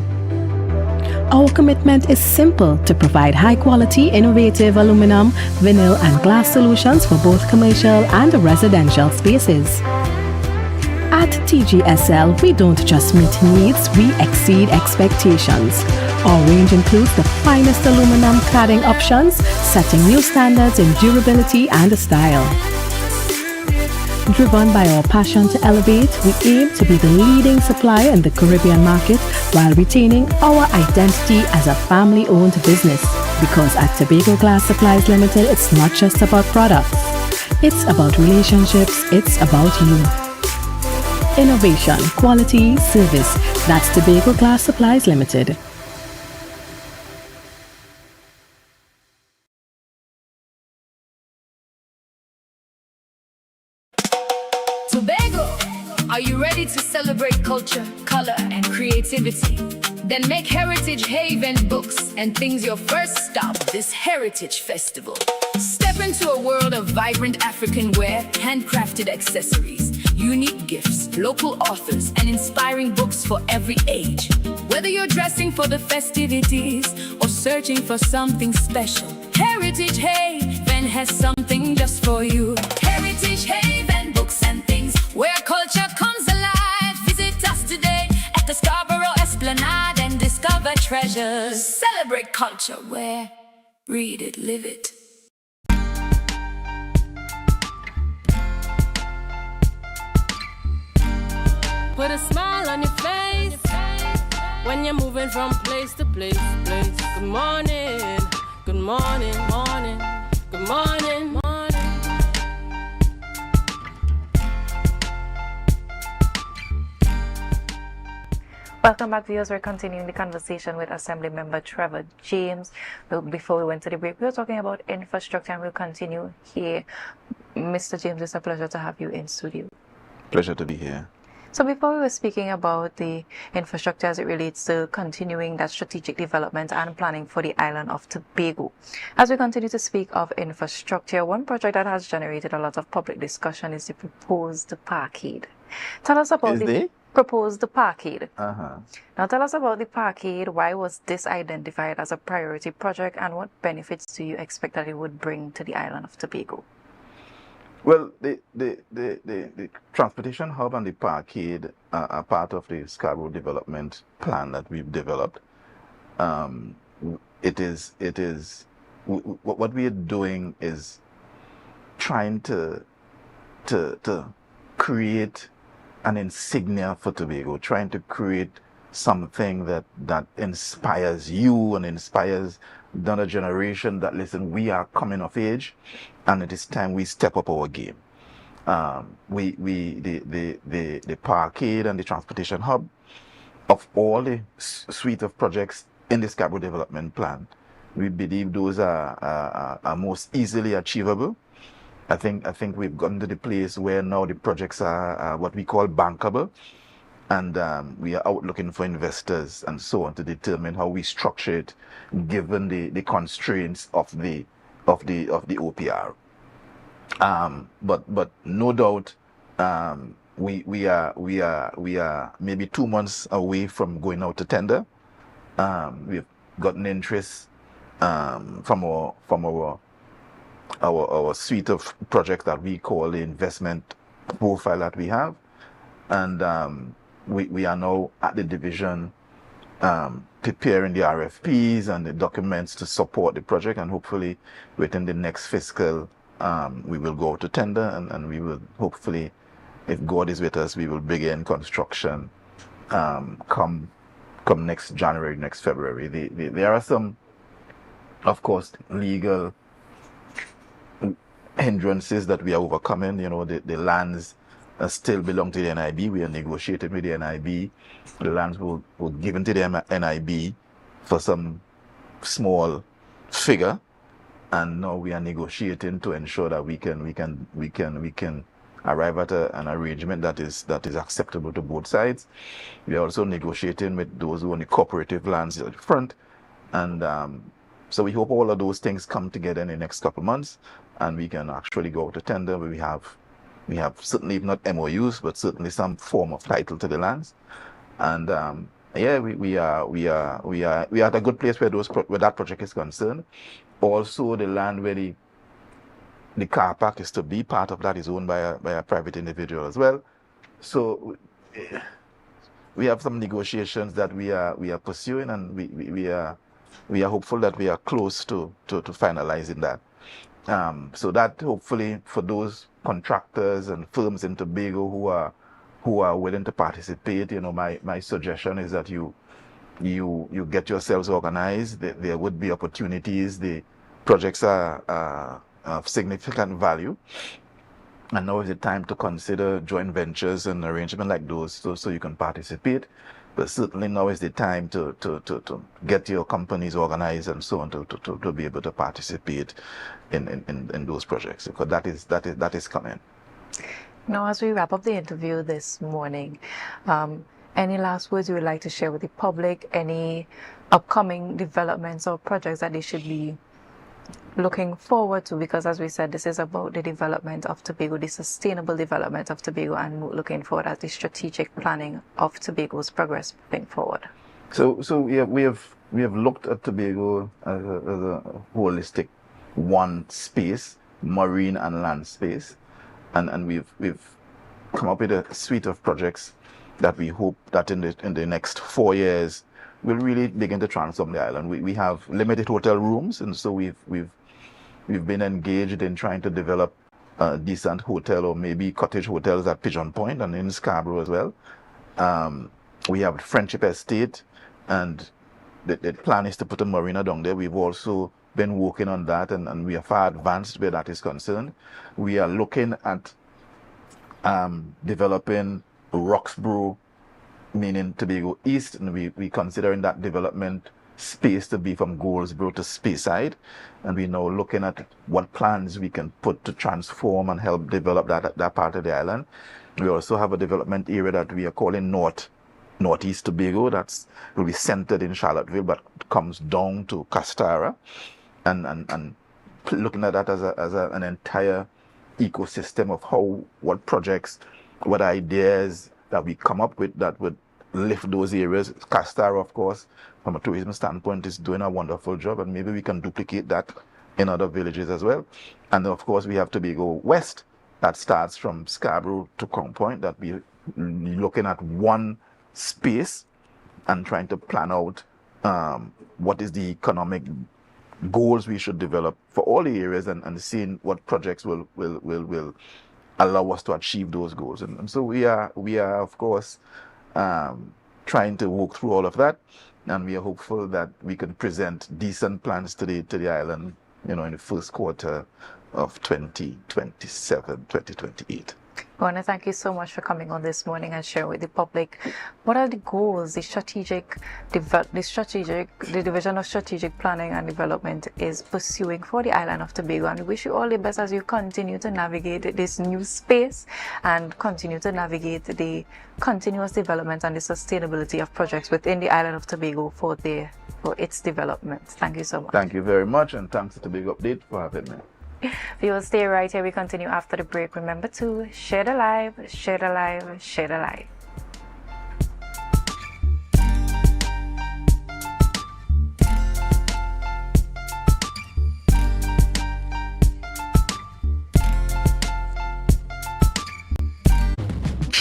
Our commitment is simple: to provide high-quality, innovative aluminum, vinyl and glass solutions for both commercial and residential spaces. At TGSL, we don't just meet needs, we exceed expectations. Our range includes the finest aluminum cladding options, setting new standards in durability and style. Driven by our passion to elevate, we aim to be the leading supplier in the Caribbean market while retaining our identity as a family-owned business. Because at Tobago Glass Supplies Limited, it's not just about products. It's about relationships, it's about you. Innovation, quality, service. That's Tobago Glass Supplies Limited. Tobago, are you ready to celebrate culture, color, and creativity? Then make Heritage Haven books and things your first stop this Heritage Festival. Step into a world of vibrant African wear, handcrafted accessories, unique gifts, local authors, and inspiring books for every age. Whether you're dressing for the festivities or searching for something special, Heritage Haven has something just for you. Heritage Haven books and things where culture comes alive. Visit us today at the Scarborough Esplanade and discover treasures. Celebrate culture where read it, live it. Put a smile on your face when you're moving from place to place. Good morning, good morning, morning, good morning, morning. Welcome back, viewers. We're continuing the conversation with Assembly Member Trevor James. Before we went to the break, we were talking about infrastructure, and we'll continue here. Mr. James, it's a pleasure to have you in studio. Pleasure to be here. So before we were speaking about the infrastructure as it relates to continuing that strategic development and planning for the island of Tobago. As we continue to speak of infrastructure, one project that has generated a lot of public discussion is the proposed parkade. Tell us about the proposed parkade. Now tell us about the parkade. Why was this identified as a priority project, and what benefits do you expect that it would bring to the island of Tobago? Well, the transportation hub and the parkade are part of the Scarborough development plan that we've developed. What we are doing is trying to create an insignia for Tobago, trying to create something that inspires you and inspires another generation that, listen, we are coming of age and it is time we step up our game. The parkade and the transportation hub, of all the suite of projects in the Scarborough development plan, we believe those are most easily achievable. I think we've gotten to the place where now the projects are what we call bankable, and we are out looking for investors and so on to determine how we structure it, given the constraints of the OPR. But no doubt, we are maybe 2 months away from going out to tender. We've gotten interest from our suite of projects that we call the investment profile that we have, and we are now at the division preparing the RFPs and the documents to support the project, and hopefully within the next fiscal we will go to tender, and we will hopefully, if God is with us, we will begin construction come next January, next February. There are some, of course, legal hindrances that we are overcoming. You know, the lands still belong to the NIB. We are negotiating with the NIB. The lands were given to the NIB for some small figure, and now we are negotiating to ensure that we can arrive at an arrangement that is acceptable to both sides. We are also negotiating with those who own the cooperative lands at the front, and so we hope all of those things come together in the next couple of months, and we can actually go to tender where we have certainly, if not MOUs, but certainly some form of title to the lands. And yeah, we are at a good place where that project is concerned. Also, the land where the car park is to be, part of that is owned by a private individual as well. So we have some negotiations that we are pursuing, and we are hopeful that we are close to finalizing that. So that hopefully for those contractors and firms in Tobago who are willing to participate, you know, my suggestion is that you get yourselves organized. There would be opportunities. The projects are of significant value, and now is the time to consider joint ventures and arrangements like those, so you can participate. But certainly now is the time to get your companies organized and so on to be able to participate in those projects, because that is coming. Now, as we wrap up the interview this morning, any last words you would like to share with the public? Any upcoming developments or projects that they should be looking forward to? Because as we said, this is about the development of Tobago, the sustainable development of Tobago, and looking forward at the strategic planning of Tobago's progress moving forward. So yeah, we have looked at Tobago as a holistic one space, marine and land space, and we've come up with a suite of projects that we hope that in the next 4 years will really begin to transform the island. We have limited hotel rooms, and so we've been engaged in trying to develop a decent hotel or maybe cottage hotels at Pigeon Point and in Scarborough as well. We have Friendship Estate, and the plan is to put a marina down there. We've also been working on that, and we are far advanced where that is concerned. We are looking at developing Roxborough, meaning Tobago East, and we considering that development space to be from Goldsboro to Speyside, and we're now looking at what plans we can put to transform and help develop that part of the island. We also have a development area that we are calling Northeast Tobago, that will be centered in Charlottesville but comes down to Castara, and looking at that as an entire ecosystem of what projects, what ideas that we come up with that would lift those areas. Castara, of course, from a tourism standpoint, is doing a wonderful job, and maybe we can duplicate that in other villages as well. And of course, we have Tobago West, that starts from Scarborough to Crown Point, that we're looking at one space and trying to plan out what is the economic goals we should develop for all the areas, and seeing what projects will allow us to achieve those goals. And so we are of course trying to work through all of that, and we are hopeful that we can present decent plans to the island, you know, in the first quarter of 2027, 2028. I want to thank you so much for coming on this morning and sharing with the public what are the goals the Division of Strategic Planning and Development is pursuing for the island of Tobago. And we wish you all the best as you continue to navigate this new space and continue to navigate the continuous development and the sustainability of projects within the island of Tobago for its development. Thank you so much. Thank you very much, and thanks to Tobago Update for having me. You will stay right here. We continue after the break. Remember to share the live, share the live, share the live.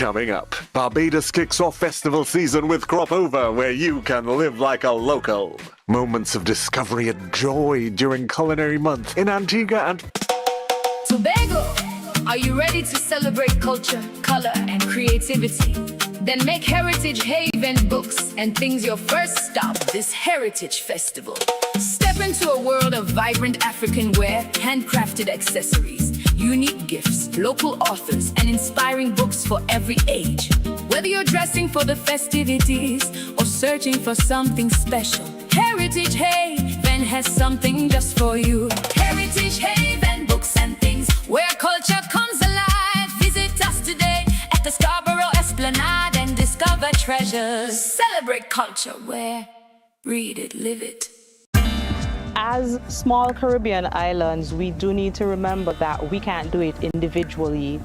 Coming up, Barbados kicks off festival season with Crop Over, where you can live like a local. Moments of discovery and joy during Culinary Month in Antigua and Tobago, are you ready to celebrate culture, color, and creativity? Then make Heritage Haven books and things your first stop this Heritage Festival. Step into a world of vibrant African wear, handcrafted accessories, unique gifts, local authors, and inspiring books for every age. Whether you're dressing for the festivities or searching for something special, Heritage Haven has something just for you. Heritage Haven books and things where culture comes alive. Visit us today at the Scarborough Esplanade and discover treasures. Celebrate culture where read it, live it. As small Caribbean islands, we do need to remember that we can't do it individually.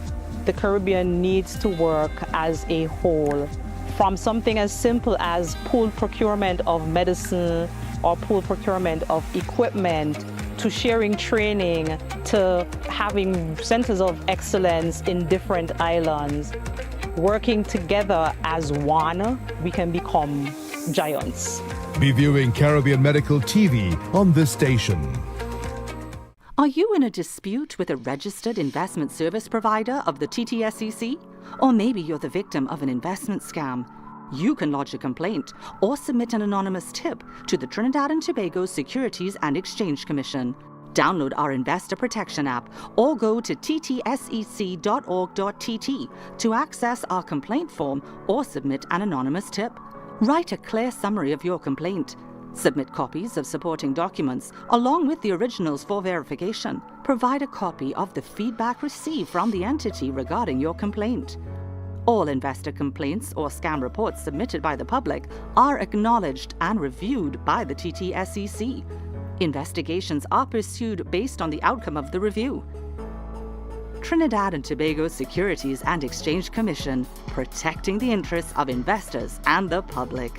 The Caribbean needs to work as a whole. From something as simple as pooled procurement of medicine or pooled procurement of equipment, to sharing training, to having centers of excellence in different islands. Working together as one, we can become giants. Be viewing Caribbean Medical TV on this station. Are you in a dispute with a registered investment service provider of the TTSEC? Or maybe you're the victim of an investment scam? You can lodge a complaint or submit an anonymous tip to the Trinidad and Tobago Securities and Exchange Commission. Download our Investor Protection app or go to ttsec.org.tt to access our complaint form or submit an anonymous tip. Write a clear summary of your complaint. Submit copies of supporting documents along with the originals for verification. Provide a copy of the feedback received from the entity regarding your complaint. All investor complaints or scam reports submitted by the public are acknowledged and reviewed by the TTSEC. Investigations are pursued based on the outcome of the review. Trinidad and Tobago Securities and Exchange Commission, protecting the interests of investors and the public.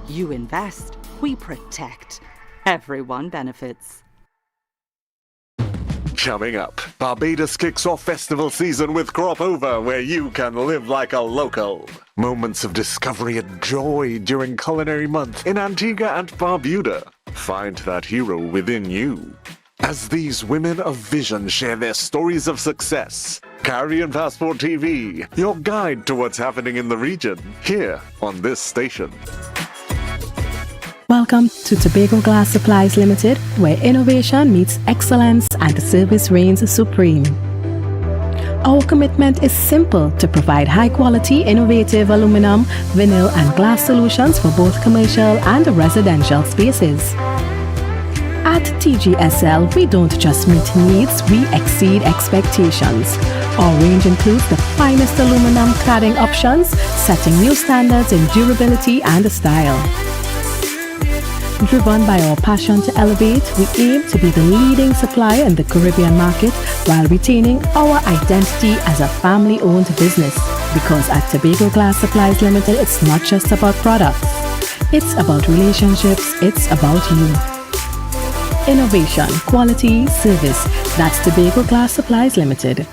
You invest, we protect. Everyone benefits. Coming up, Barbados kicks off festival season with Crop Over, where you can live like a local. Moments of discovery and joy during Culinary Month in Antigua and Barbuda. Find that hero within you. As these women of vision share their stories of success, Caribbean Passport TV, your guide to what's happening in the region, here on this station. Welcome to Tobago Glass Supplies Limited, where innovation meets excellence and service reigns supreme. Our commitment is simple: to provide high-quality, innovative aluminum, vinyl, and glass solutions for both commercial and residential spaces. At TGSL, we don't just meet needs, we exceed expectations. Our range includes the finest aluminum cladding options, setting new standards in durability and style. Driven by our passion to elevate, we aim to be the leading supplier in the Caribbean market while retaining our identity as a family-owned business. Because at Tobago Glass Supplies Limited, it's not just about products. It's about relationships, it's about you. Innovation, quality, service. That's Tobago Glass Supplies Limited.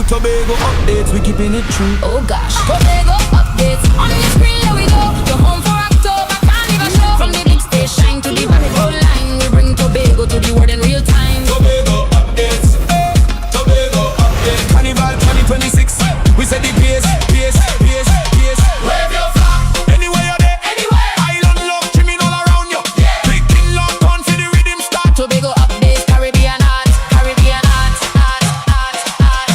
Tobago updates, we keeping it true. Oh gosh, Tobago updates. On the screen, there we go. You're home for October, carnival show. From the big stage shine to the road line, we bring Tobago to the world in real time. Tobago updates, Tobago updates. Carnival 2026, we set the pace, pace, pace, pace. Wave your flag, anywhere you're there, anywhere. Island love, trimming all around you. Yeah. Clicking long on for the rhythm start. Tobago updates, Caribbean art, Caribbean art, art, art, art.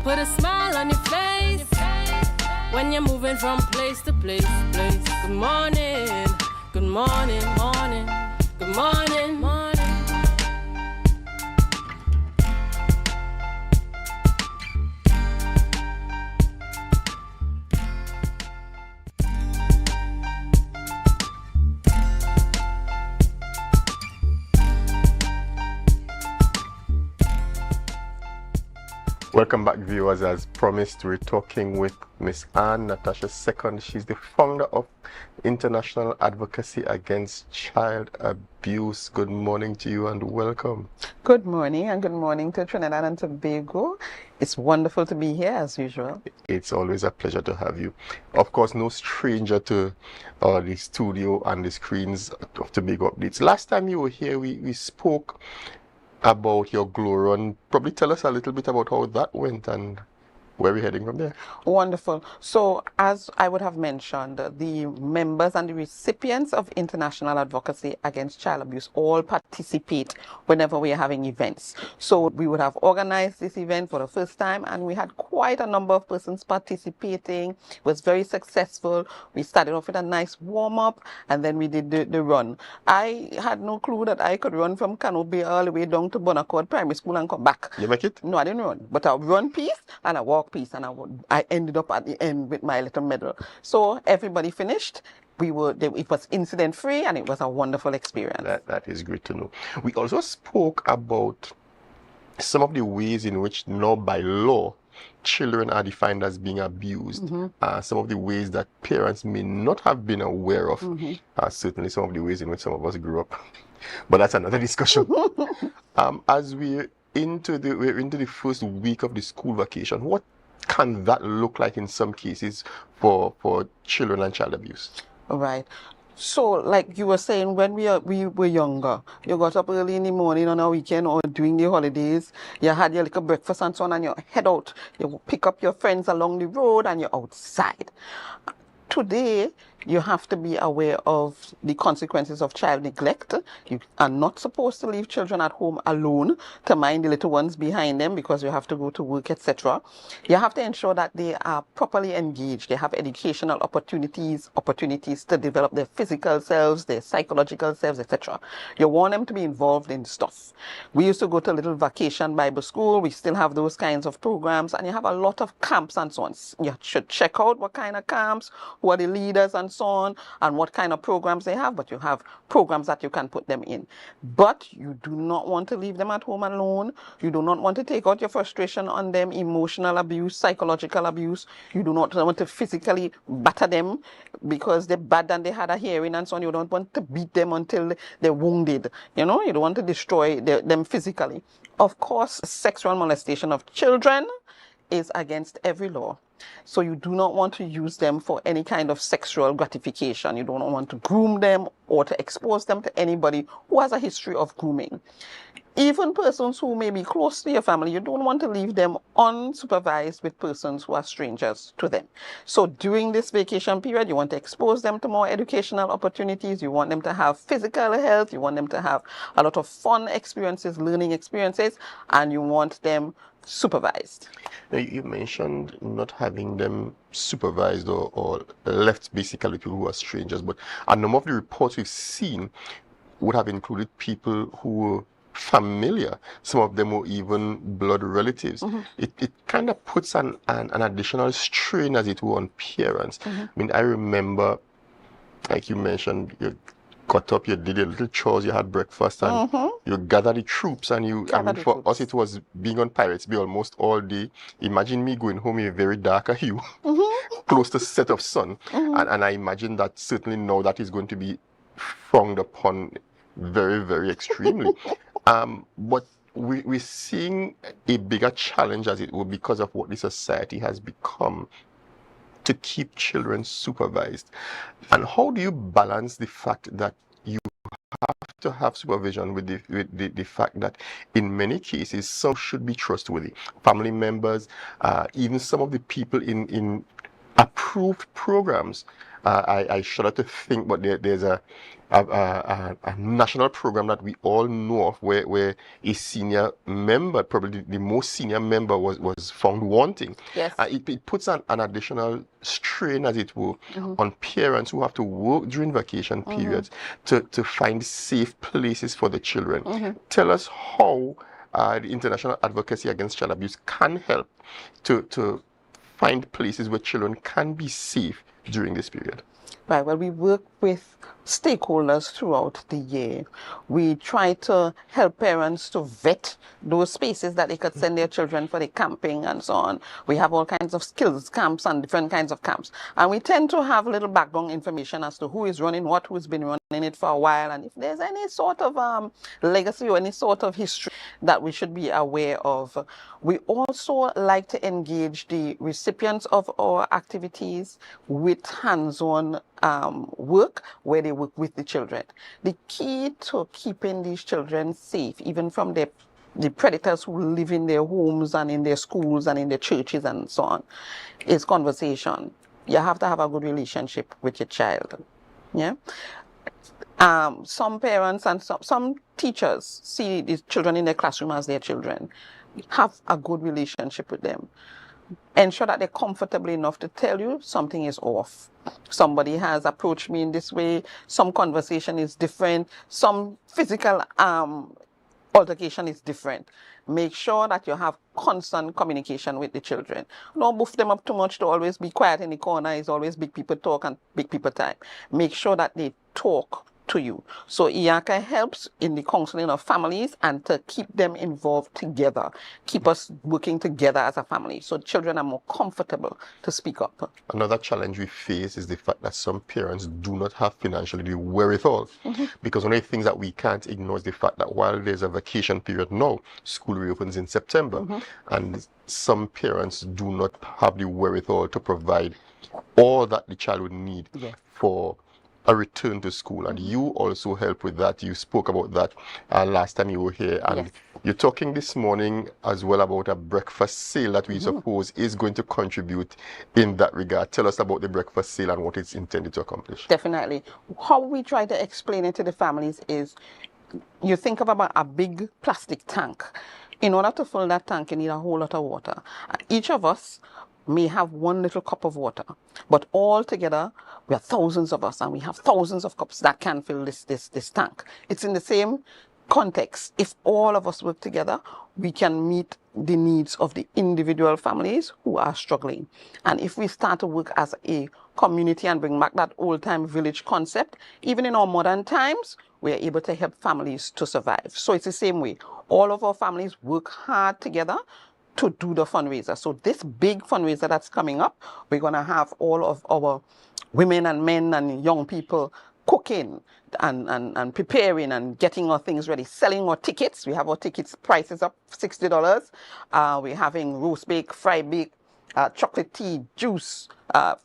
Put a smile on your face when you're moving from place to place, place. Good morning, good morning, morning, good morning, morning. Welcome back, viewers. As promised, we're talking with Miss Anne Natasha II. She's the founder of International Advocacy Against Child Abuse. Good morning to you and welcome. Good morning, and good morning to Trinidad and Tobago. It's wonderful to be here as usual. It's always a pleasure to have you. Of course, no stranger to the studio and the screens of Tobago Updates. Last time you were here, we spoke about your Glow Run. Probably tell us a little bit about how that went and where we're heading from there. Wonderful. So, as I would have mentioned, the members and the recipients of International Advocacy Against Child Abuse all participate whenever we are having events. So, we would have organized this event for the first time, and we had quite a number of persons participating. It was very successful. We started off with a nice warm-up, and then we did the run. I had no clue that I could run from Cano Bay all the way down to Bonaccord Primary School and come back. You make it? No, I didn't run, but I run piece and I walk piece, and I ended up at the end with my little medal. So everybody finished. It was incident free, and it was a wonderful experience. That is great to know. We also spoke about some of the ways in which now by law children are defined as being abused. Some of the ways that parents may not have been aware of. Certainly some of the ways in which some of us grew up. But that's another discussion. As we're into the first week of the school vacation, what can that look like in some cases for children and child abuse? Right. So, like you were saying, when we were younger, you got up early in the morning on a weekend or during the holidays, you had your little breakfast and so on, and you head out. You pick up your friends along the road and you're outside. Today, you have to be aware of the consequences of child neglect. You are not supposed to leave children at home alone to mind the little ones behind them because you have to go to work, etc. You have to ensure that they are properly engaged. They have educational opportunities to develop their physical selves, their psychological selves, etc. You want them to be involved in stuff. We used to go to little vacation Bible school. We still have those kinds of programs, and you have a lot of camps and so on. You should check out what kind of camps, who are the leaders and so on, and what kind of programs they have, but you have programs that you can put them in. But you do not want to leave them at home alone. You do not want to take out your frustration on them, emotional abuse, psychological abuse. You do not want to physically batter them because they're bad and they had a hearing and so on. You don't want to beat them until they're wounded. You know, you don't want to destroy them physically. Of course, sexual molestation of children is against every law. So you do not want to use them for any kind of sexual gratification. You don't want to groom them or to expose them to anybody who has a history of grooming. Even persons who may be close to your family, you don't want to leave them unsupervised with persons who are strangers to them. So during this vacation period, you want to expose them to more educational opportunities. You want them to have physical health. You want them to have a lot of fun experiences, learning experiences, and you want them supervised. Now, you mentioned not having them supervised or left basically to who are strangers, but a number of the reports we've seen would have included people who were familiar. Some of them were even blood relatives. It kind of puts an additional strain, as it were, on parents. I mean, I remember, like you mentioned, you got up, you did your little chores, you had breakfast, and you gathered the troops, and for us it was being on Pirates Bay almost all day. Imagine me going home in a very dark hue, close to set of sun, and I imagine that certainly now that is going to be frowned upon very, very extremely. But we're seeing a bigger challenge, as it were, because of what the society has become, to keep children supervised. And how do you balance the fact that you have to have supervision with the fact that in many cases some should be trustworthy, family members, even some of the people in approved programs? I shudder to think, but there's a national program that we all know of where a senior member, probably the most senior member, was found wanting. Yes. It puts an additional strain, as it were, on parents who have to work during vacation periods to find safe places for the children. Tell us how the International Advocacy Against Child Abuse can help to find places where children can be safe during this period. Right, well, we work with stakeholders throughout the year. We try to help parents to vet those spaces that they could send their children for the camping and so on. We have all kinds of skills camps and different kinds of camps. And we tend to have little background information as to who is running what, who's been running it for a while, and if there's any sort of legacy or any sort of history that we should be aware of. We also like to engage the recipients of our activities with hands-on work where they work with the children. The key to keeping these children safe, even from the predators who live in their homes and in their schools and in their churches and so on, is conversation. You have to have a good relationship with your child. Yeah. Some parents and some teachers see these children in their classroom as their children. Have a good relationship with them. Ensure that they're comfortable enough to tell you something is off. Somebody has approached me in this way, some conversation is different, some physical altercation is different. Make sure that you have constant communication with the children. Don't boof them up too much to always be quiet in the corner. It's always big people talk and big people time. Make sure that they talk to you. So IACA helps in the counseling of families and to keep them involved together, keep us working together as a family so children are more comfortable to speak up. Another challenge we face is the fact that some parents do not have financially the wherewithal. Because one of the things that we can't ignore is the fact that while there's a vacation period now, school reopens in September, and some parents do not have the wherewithal to provide all that the child would need for a return to school, and you also help with that. You spoke about that last time you were here, and you're talking this morning as well about a breakfast sale that we suppose is going to contribute in that regard. Tell us about the breakfast sale and what it's intended to accomplish. Definitely. How we try to explain it to the families is, you think of about a big plastic tank. In order to fill that tank, you need a whole lot of water. Each of us may have one little cup of water, but all together we are thousands of us and we have thousands of cups that can fill this tank. It's in the same context. If all of us work together, we can meet the needs of the individual families who are struggling. And if we start to work as a community and bring back that old-time village concept, even in our modern times, we are able to help families to survive. So it's the same way. All of our families work hard together to do the fundraiser. So this big fundraiser that's coming up, we're going to have all of our women and men and young people cooking and preparing and getting our things ready, selling our tickets. We have our tickets prices up $60. We're having roast bake, fried bake, chocolate tea, juice,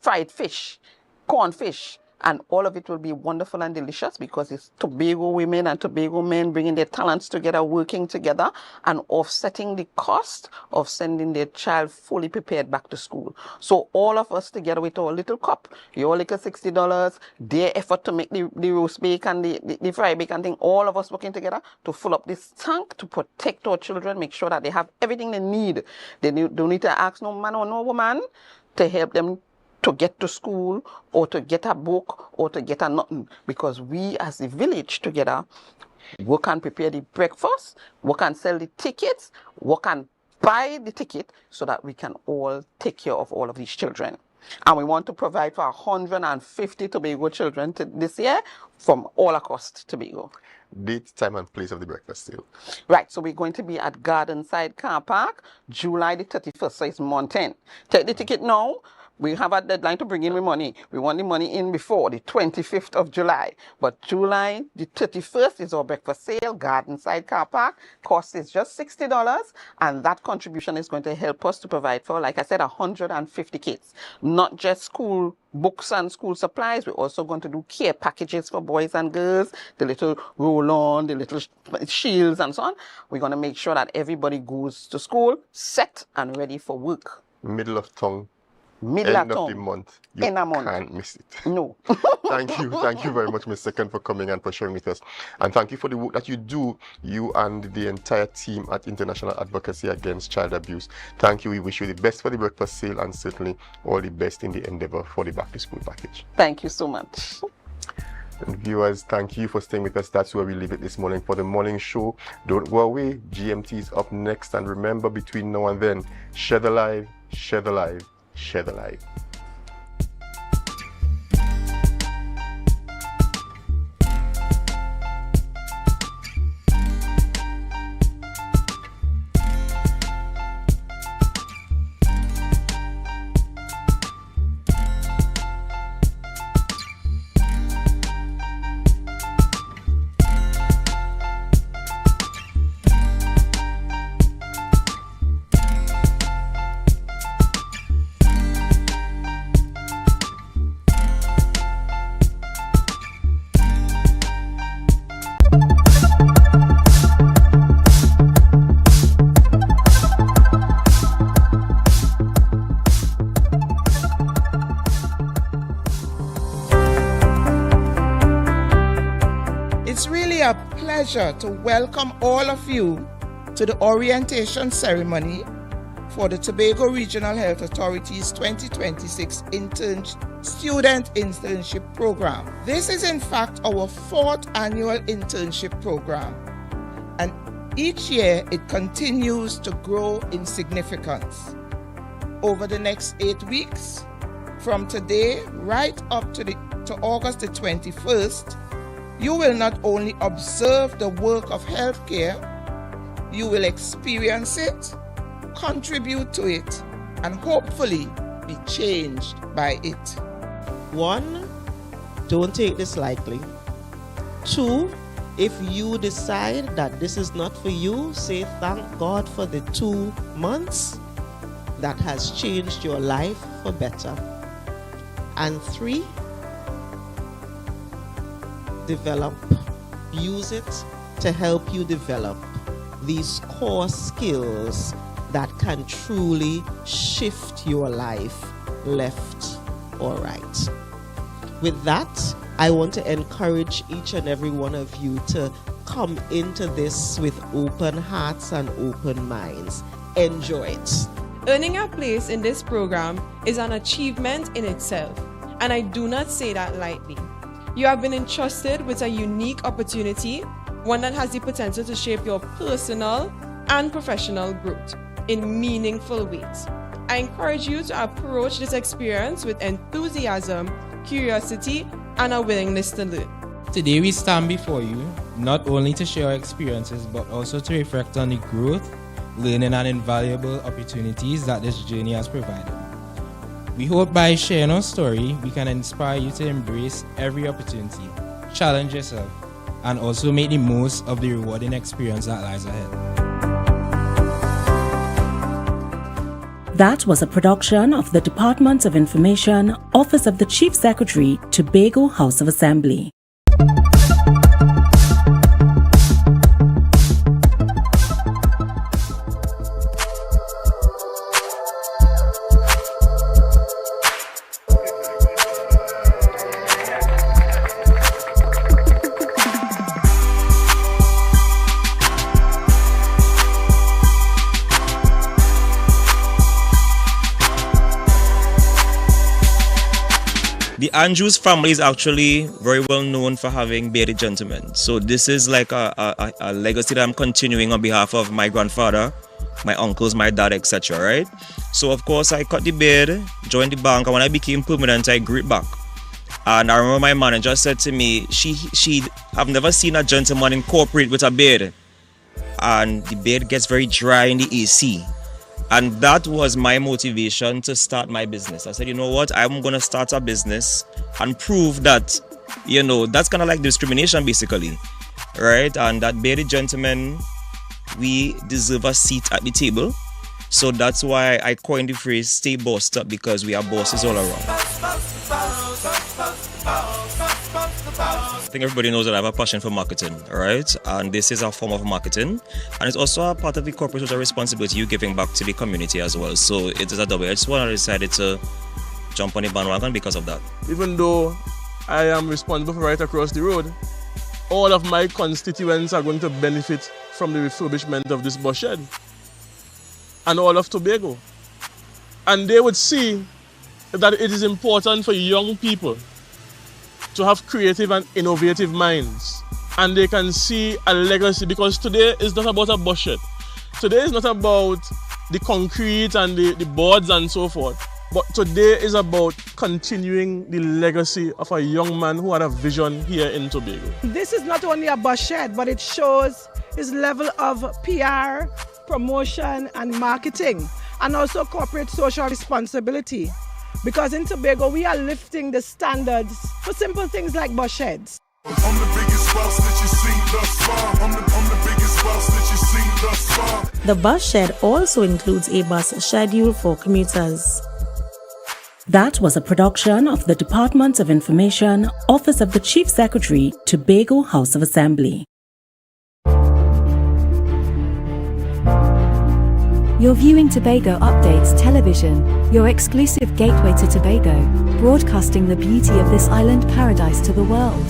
fried fish, corn fish. And all of it will be wonderful and delicious because it's Tobago women and Tobago men bringing their talents together, working together and offsetting the cost of sending their child fully prepared back to school. So all of us together with our little cup, your little $60, their effort to make the roast bake and the fried bake and thing, all of us working together to fill up this tank to protect our children, make sure that they have everything they need. They don't need to ask no man or no woman to help them to get to school or to get a book or to get a nothing, because we as the village together work and prepare the breakfast, work and sell the tickets, work and buy the ticket so that we can all take care of all of these children. And we want to provide for 150 Tobago children this year from all across Tobago. Date, time and place of the breakfast sale. Right, so we're going to be at Gardenside Car Park, July the 31st, so it's month 10. Take the ticket now. We have a deadline to bring in the money. We want the money in before the 25th of July. But July the 31st is our breakfast sale, Gardenside Car Park. Cost is just $60. And that contribution is going to help us to provide for, like I said, 150 kids. Not just school books and school supplies. We're also going to do care packages for boys and girls, the little roll-on, the little shields and so on. We're going to make sure that everybody goes to school set and ready for work. Middle of tongue. Middle End of the month. You can't miss it. No. Thank you very much, Ms. Second, for coming and for sharing with us. And thank you for the work that you do, you and the entire team at International Advocacy Against Child Abuse. Thank you. We wish you the best for the breakfast sale and certainly all the best in the endeavor for the back to school package. Thank you so much. And viewers, thank you for staying with us. That's where we leave it this morning for the morning show. Don't go away. GMT is up next. And remember, between now and then, share the live, share the live, share the light. pleasure to welcome all of you to the orientation ceremony for the Tobago Regional Health Authority's 2026 Student Internship Program. This is in fact our 4th annual internship program, and each year it continues to grow in significance. Over the next 8 weeks, from today right up to August the 21st, you will not only observe the work of healthcare, you will experience it, contribute to it, and hopefully be changed by it. 1, don't take this lightly. 2, if you decide that this is not for you, say thank God for the 2 months that has changed your life for better. And 3, develop. Use it to help you develop these core skills that can truly shift your life left or right. With that, I want to encourage each and every one of you to come into this with open hearts and open minds. Enjoy it. Earning a place in this program is an achievement in itself, and I do not say that lightly. You have been entrusted with a unique opportunity, one that has the potential to shape your personal and professional growth in meaningful ways. I encourage you to approach this experience with enthusiasm, curiosity, and a willingness to learn. Today we stand before you, not only to share our experiences, but also to reflect on the growth, learning, and invaluable opportunities that this journey has provided. We hope by sharing our story, we can inspire you to embrace every opportunity, challenge yourself, and also make the most of the rewarding experience that lies ahead. That was a production of the Department of Information, Office of the Chief Secretary, Tobago House of Assembly. The Andrews family is actually very well known for having bearded gentlemen. So this is like a legacy that I'm continuing on behalf of my grandfather, my uncles, my dad, etc. Right? So of course I cut the beard, joined the bank, and when I became permanent, I grew it back. And I remember my manager said to me, I've never seen a gentleman incorporate with a beard. And the beard gets very dry in the AC. And that was my motivation to start my business. I said, you know what, I'm going to start a business and prove that, that's kind of like discrimination basically, right? And that bearded gentlemen, we deserve a seat at the table. So that's why I coined the phrase, stay bossed up, because we are bosses all around. I think everybody knows that I have a passion for marketing, right? And this is a form of marketing. And it's also a part of the corporate social responsibility, you giving back to the community as well. So it is a double-edged sword. I decided to jump on the bandwagon because of that. Even though I am responsible for right across the road, all of my constituents are going to benefit from the refurbishment of this bus shed. And all of Tobago. And they would see that it is important for young people to have creative and innovative minds, and they can see a legacy, because today is not about a bus shed. Today is not about the concrete and the boards and so forth, but today is about continuing the legacy of a young man who had a vision here in Tobago. This is not only a bus shed, but it shows his level of PR, promotion and marketing, and also corporate social responsibility. Because in Tobago, we are lifting the standards for simple things like bus sheds. I'm the biggest boss that you've seen thus far. I'm the biggest boss that you've seen thus far. The bus shed also includes a bus schedule for commuters. That was a production of the Department of Information, Office of the Chief Secretary, Tobago House of Assembly. You're viewing Tobago Updates Television, your exclusive gateway to Tobago, broadcasting the beauty of this island paradise to the world.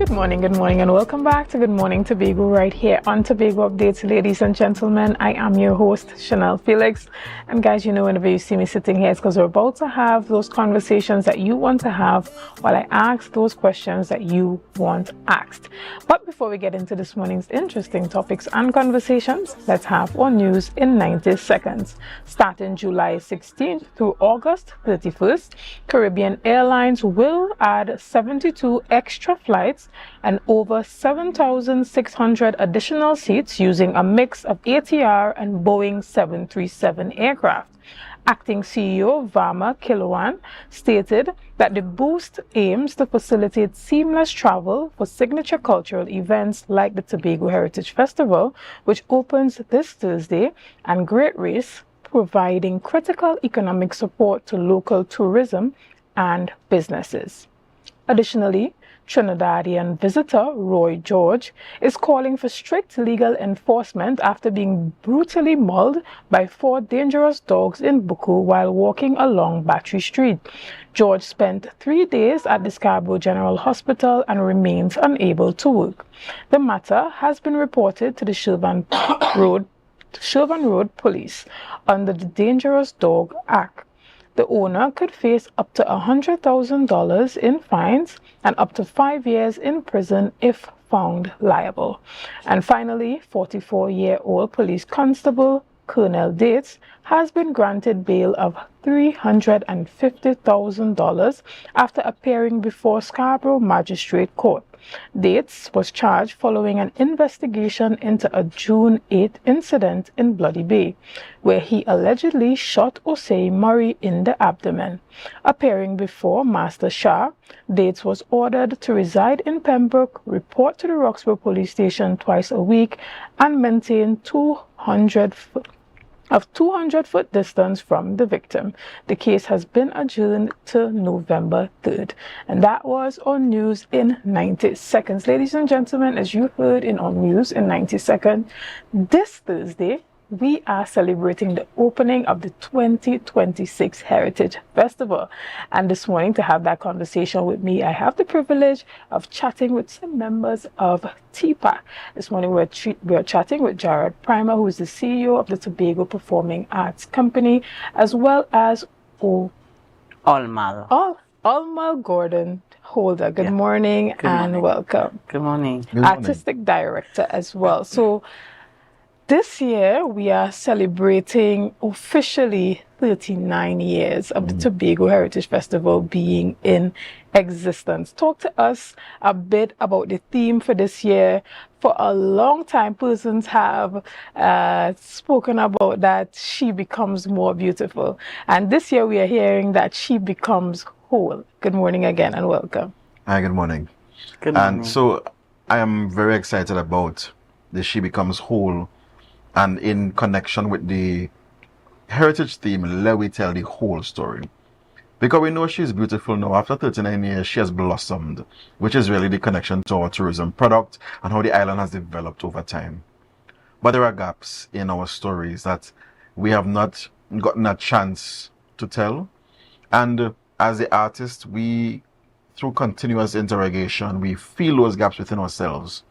Good morning, and welcome back to Good Morning Tobago right here on Tobago Updates. Ladies and gentlemen, I am your host, Chanel Felix. And guys, you know, whenever you see me sitting here, it's because we're about to have those conversations that you want to have while I ask those questions that you want asked. But before we get into this morning's interesting topics and conversations, let's have our news in 90 seconds. Starting July 16th through August 31st, Caribbean Airlines will add 72 extra flights and over 7,600 additional seats using a mix of ATR and Boeing 737 aircraft. Acting CEO Varma Kilowan stated that the boost aims to facilitate seamless travel for signature cultural events like the Tobago Heritage Festival, which opens this Thursday, and Great Race, providing critical economic support to local tourism and businesses. Additionally, Trinidadian visitor Roy George is calling for strict legal enforcement after being brutally mauled by 4 dangerous dogs in Buku while walking along Battery Street. George spent 3 days at the Scarborough General Hospital and remains unable to work. The matter has been reported to the Sylvan Road Police under the Dangerous Dog Act. The owner could face up to $100,000 in fines and up to 5 years in prison if found liable. And finally, 44-year-old police constable Colonel Dates has been granted bail of $350,000 after appearing before Scarborough Magistrate Court. Dates was charged following an investigation into a June 8 incident in Bloody Bay, where he allegedly shot Osei Murray in the abdomen. Appearing before Master Shah, Dates was ordered to reside in Pembroke, report to the Roxborough Police Station twice a week, and maintain 200-foot distance from the victim. The case has been adjourned to November 3rd. And that was on news in 90 seconds. Ladies and gentlemen, as you heard in on news in 90 seconds, this Thursday, we are celebrating the opening of the 2026 Heritage Festival. And this morning, to have that conversation with me, I have the privilege of chatting with some members of TPA. This morning, we're chatting with Jared Primer, who is the CEO of the Tobago Performing Arts Company, as well as Almal Gordon Holder. Good morning and welcome. Good morning. Artistic Director as well. So, this year, we are celebrating officially 39 years of the Tobago Heritage Festival being in existence. Talk to us a bit about the theme for this year. For a long time, persons have spoken about that she becomes more beautiful. And this year, we are hearing that she becomes whole. Good morning again and welcome. Hi, good morning. Good morning. And so I am very excited about the She Becomes Whole. And in connection with the heritage theme, let we tell the whole story. Because we know she's beautiful now. After 39 years, she has blossomed, which is really the connection to our tourism product and how the island has developed over time. But there are gaps in our stories that we have not gotten a chance to tell. And as the artist, through continuous interrogation, we feel those gaps within ourselves.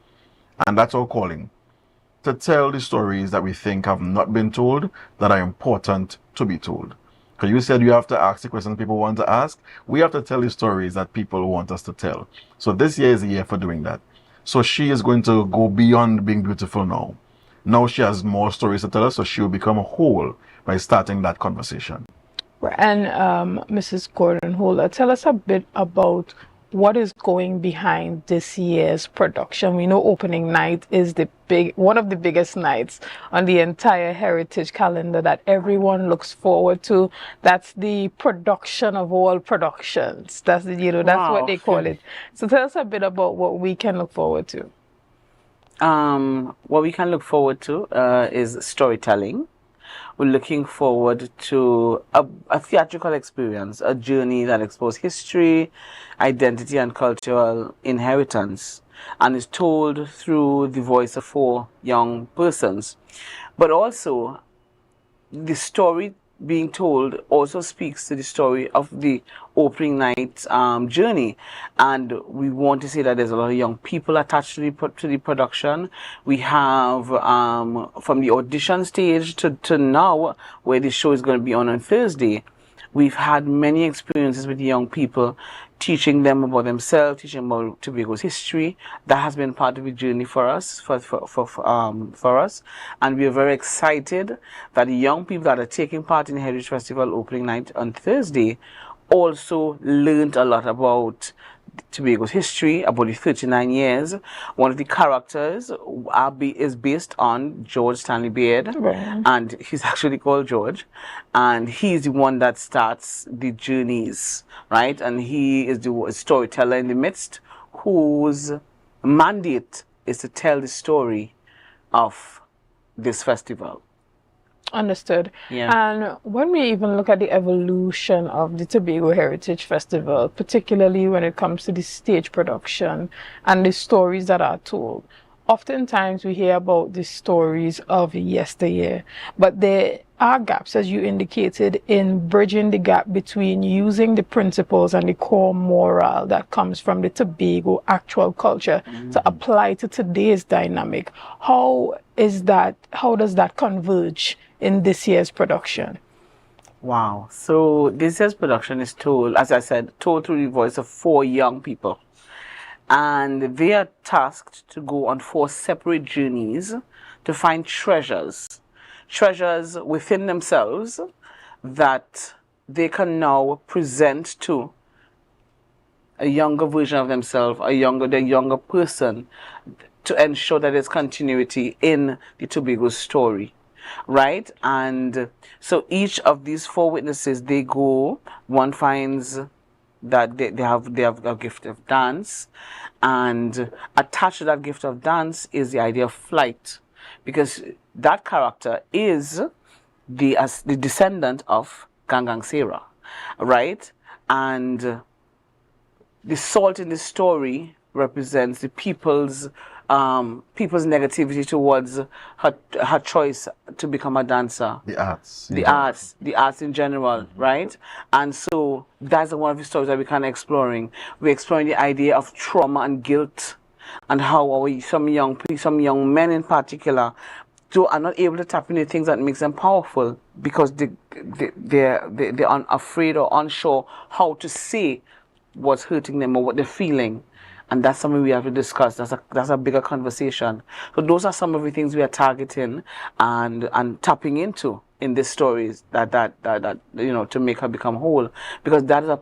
And that's our calling. To tell the stories that we think have not been told, that are important to be told. Because you said you have to ask the questions people want to ask. We have to tell the stories that people want us to tell. So this year is the year for doing that. So she is going to go beyond being beautiful now. Now she has more stories to tell us, so she will become whole by starting that conversation. And Mrs. Gordon Holder, tell us a bit about what is going behind this year's production. We know opening night is one of the biggest nights on the entire heritage calendar that everyone looks forward to. That's the production of all productions. That's what they call it. So tell us a bit about what we can look forward to. What we can look forward to is storytelling. We're looking forward to a theatrical experience, a journey that explores history, identity, and cultural inheritance, and is told through the voice of 4 young persons. But also, the story being told also speaks to the story of the opening night journey. And we want to say that there's a lot of young people attached to the production. We have from the audition stage to now, where the show is going to be on Thursday, we've had many experiences with young people, teaching them about themselves, teaching them about Tobago's history. That has been part of the journey for us, for us. And we are very excited that the young people that are taking part in the Heritage Festival opening night on Thursday also learned a lot about Tobago's history, about the 39 years. One of the characters is based on George Stanley Beard, and he's actually called George, and he's the one that starts the journeys, right? And he is the storyteller in the midst, whose mandate is to tell the story of this festival. Understood. Yeah. And when we even look at the evolution of the Tobago Heritage Festival, particularly when it comes to the stage production and the stories that are told, oftentimes we hear about the stories of yesteryear, but there are gaps, as you indicated, in bridging the gap between using the principles and the core moral that comes from the Tobago actual culture to apply to today's dynamic. How does that converge in this year's production? Wow. So this year's production is told, as I said, told through the voice of 4 young people. And they are tasked to go on 4 separate journeys to find treasures within themselves that they can now present to a younger version of themselves, the younger person, to ensure that there's continuity in the Tobago story, right? And so each of these 4 witnesses, they go, one finds that they have a gift of dance, and attached to that gift of dance is the idea of flight, because that character is the descendant of Gangang Sera, right? And the salt in the story represents the people's negativity towards her choice to become a dancer. The arts in general, right? And so that's one of the stories that we're kind of exploring. We're exploring the idea of trauma and guilt, and how some young men in particular are not able to tap into things that makes them powerful, because they're afraid or unsure how to say what's hurting them or what they're feeling. And that's something we have to discuss. That's a bigger conversation. So those are some of the things we are targeting and tapping into in these stories that to make her become whole, because that's a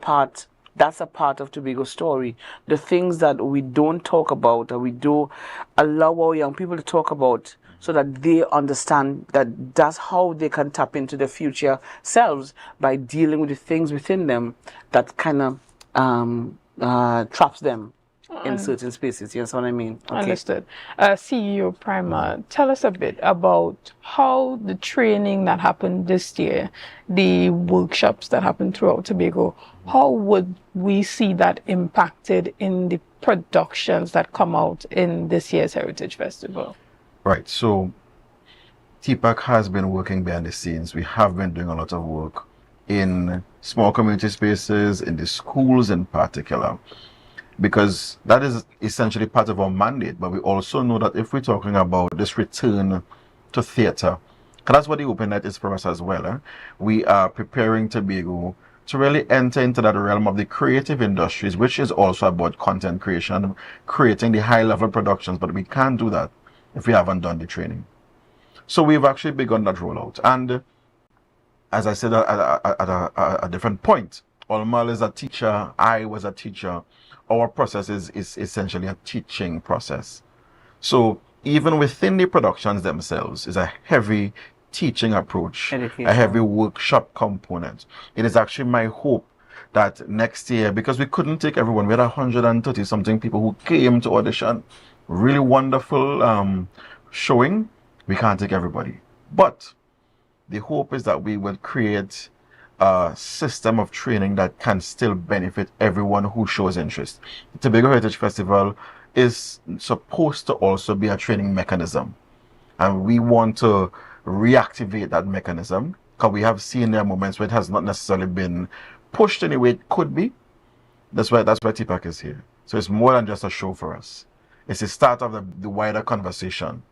part of Tobago's story. The things that we don't talk about, or we do allow our young people to talk about, so that they understand that that's how they can tap into their future selves, by dealing with the things within them that kind of traps them in certain spaces. You know what I mean? Okay. Understood. CEO Prima, tell us a bit about how the training that happened this year, the workshops that happened throughout Tobago, how would we see that impacted in the productions that come out in this year's Heritage Festival? Right. So TPAC has been working behind the scenes. We have been doing a lot of work in small community spaces, in the schools in particular, because that is essentially part of our mandate. But we also know that if we're talking about this return to theatre, because that's what the open night is for us as well, we are preparing Tobago to really enter into that realm of the creative industries, which is also about content creation, creating the high-level productions. But we can't do that if we haven't done the training. So we've actually begun that rollout. And as I said at a different point, Olmal is a teacher, I was a teacher. Our process is essentially a teaching process. So even within the productions themselves is a heavy teaching approach, a heavy workshop component. It is actually my hope that next year, because we couldn't take everyone, we had 130 something people who came to audition, really wonderful showing. We can't take everybody, but the hope is that we will create a system of training that can still benefit everyone who shows interest. The Tobago Heritage Festival is supposed to also be a training mechanism, and we want to reactivate that mechanism, because we have seen there moments where it has not necessarily been pushed any way it could be. That's why TPAC is here. So it's more than just a show for us. It's the start of the wider conversation.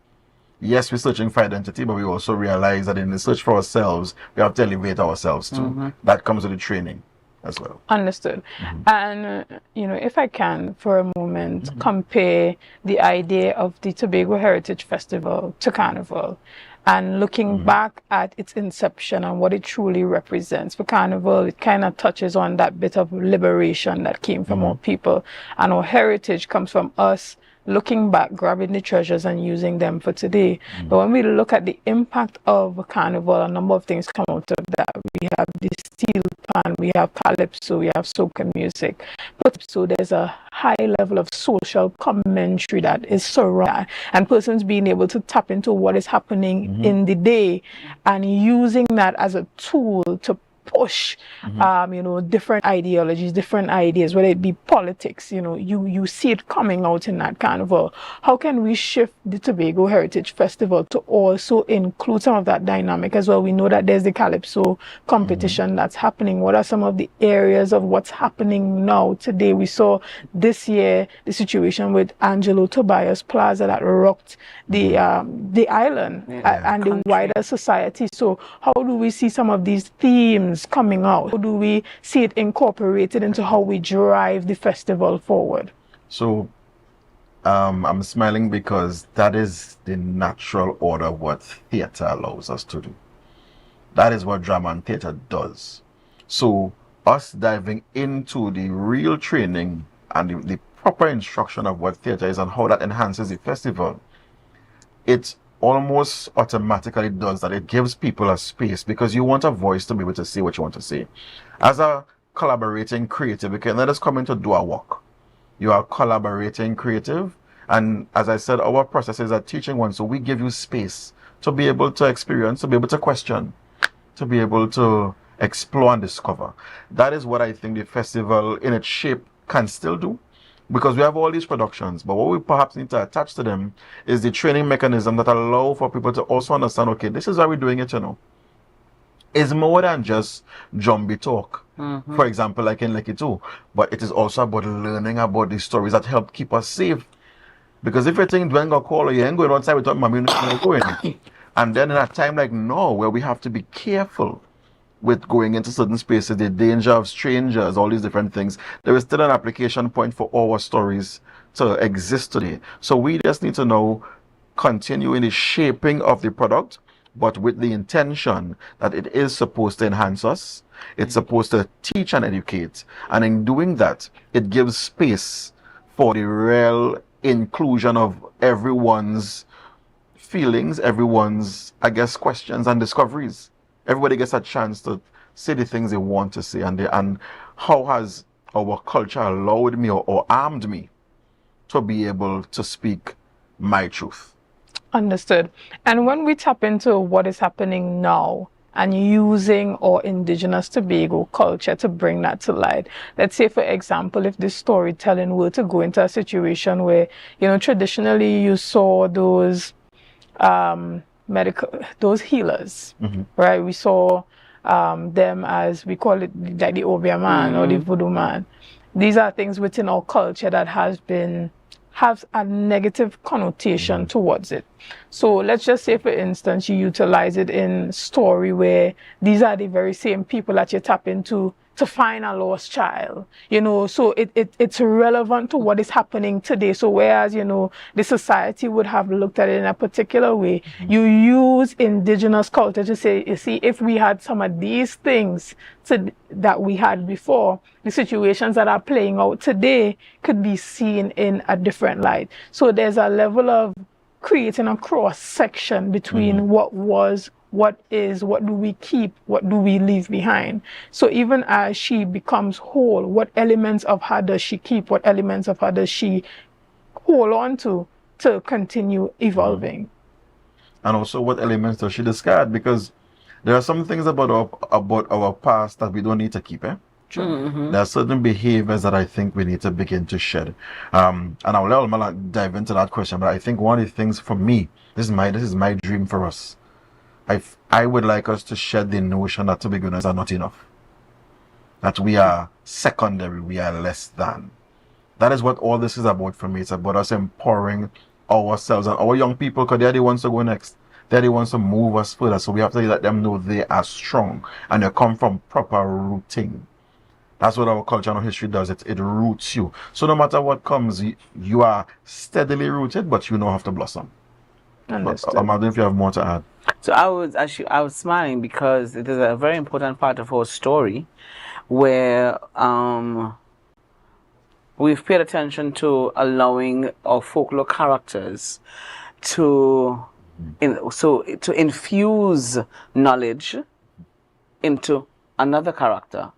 Yes, we're searching for identity, but we also realize that in the search for ourselves, we have to elevate ourselves too. That comes with the training as well. Understood. And, if I can, for a moment, compare the idea of the Tobago Heritage Festival to Carnival. And looking back at its inception and what it truly represents. For Carnival, it kind of touches on that bit of liberation that came from our people. And our heritage comes from us looking back, grabbing the treasures and using them for today. But when we look at the impact of Carnival, a number of things come out of that. We have the steel pan, we have calypso, we have soca music. But so there's a high level of social commentary that is surrounded, and persons being able to tap into what is happening in the day and using that as a tool to push different ideologies, different ideas, whether it be politics. You see it coming out in that Carnival. How can we shift the Tobago Heritage Festival to also include some of that dynamic as well? We know that there's the Calypso competition that's happening. What are some of the areas of what's happening now today? We saw this year the situation with Angelo Tobias Plaza that rocked the island and the wider society. So how do we see some of these themes coming out? How do we see it incorporated into how we drive the festival forward? So I'm smiling because that is the natural order of what theatre allows us to do. That is what drama and theatre does. So us diving into the real training and the proper instruction of what theatre is and how that enhances the festival, it almost automatically does that. It gives people a space because you want a voice to be able to say what you want to say. As a collaborating creative, you can let us come in to do our work. You are collaborating creative, and as I said, our processes are teaching one, so we give you space to be able to experience, to be able to question, to be able to explore and discover. That is what I think the festival in its shape can still do. Because we have all these productions, but what we perhaps need to attach to them is the training mechanism that allow for people to also understand, okay, this is how we're doing it, It's more than just zombie talk, for example, like in Lekki too, but it is also about learning about the stories that help keep us safe. Because if you think you ain't gonna call or you ain't going outside without mommy, you're not going. And then in a time like now, where we have to be careful with going into certain spaces, the danger of strangers, all these different things, there is still an application point for our stories to exist today. So we just need to now continue in the shaping of the product, but with the intention that it is supposed to enhance us. It's supposed to teach and educate. And in doing that, it gives space for the real inclusion of everyone's feelings, everyone's, questions and discoveries. Everybody gets a chance to say the things they want to say, and how has our culture allowed me or armed me to be able to speak my truth. Understood. And when we tap into what is happening now and using our indigenous Tobago culture to bring that to light, let's say, for example, if this storytelling were to go into a situation where, traditionally you saw those those healers, right? We saw them as, we call it like the Obia man or the voodoo man. These are things within our culture that has a negative connotation towards it. So let's just say, for instance, you utilize it in story where these are the very same people that you tap into to find a lost child, so it's relevant to what is happening today. So whereas, the society would have looked at it in a particular way, you use indigenous culture to say, you see, if we had some of these things that we had before, the situations that are playing out today could be seen in a different light. So there's a level of creating a cross section between what was, what is, what do we keep, what do we leave behind. So even as she becomes whole, what elements of her does she keep, what elements of her does she hold on to continue evolving. And also, what elements does she discard? Because there are some things about our past that we don't need to keep. There are certain behaviors that I think we need to begin to shed. And I'll let Almala dive into that question, but I think one of the things for me, this is my dream for us. I would like us to shed the notion that Tobagoans are not enough. that we are secondary, we are less than. That is what all this is about for me. It's about us empowering ourselves and our young people, because they're the ones to go next. They're the ones to move us further. So we have to let them know they are strong and they come from proper rooting. That's what our culture and our history does. It roots you. So no matter what comes, you are steadily rooted, but you don't have to blossom. But I don't know if you have more to add. So I was smiling because it is a very important part of our story where we've paid attention to allowing our folklore characters to infuse knowledge into another character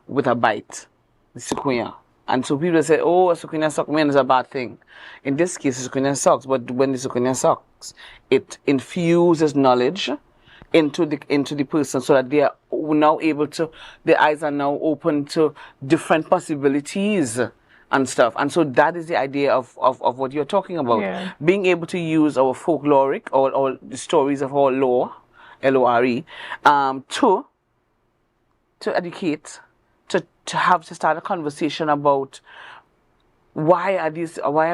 with a bite, the Sukunya. And so people say, oh, a Sukunya sock man is a bad thing. In this case, Sukunya socks, but when the Sukunya socks, it infuses knowledge into the person so that they are now able to, their eyes are now open to different possibilities and stuff. And so that is the idea of what you're talking about. Yeah. Being able to use our folkloric or the stories of our lore, L-O-R-E, to educate, to start a conversation about why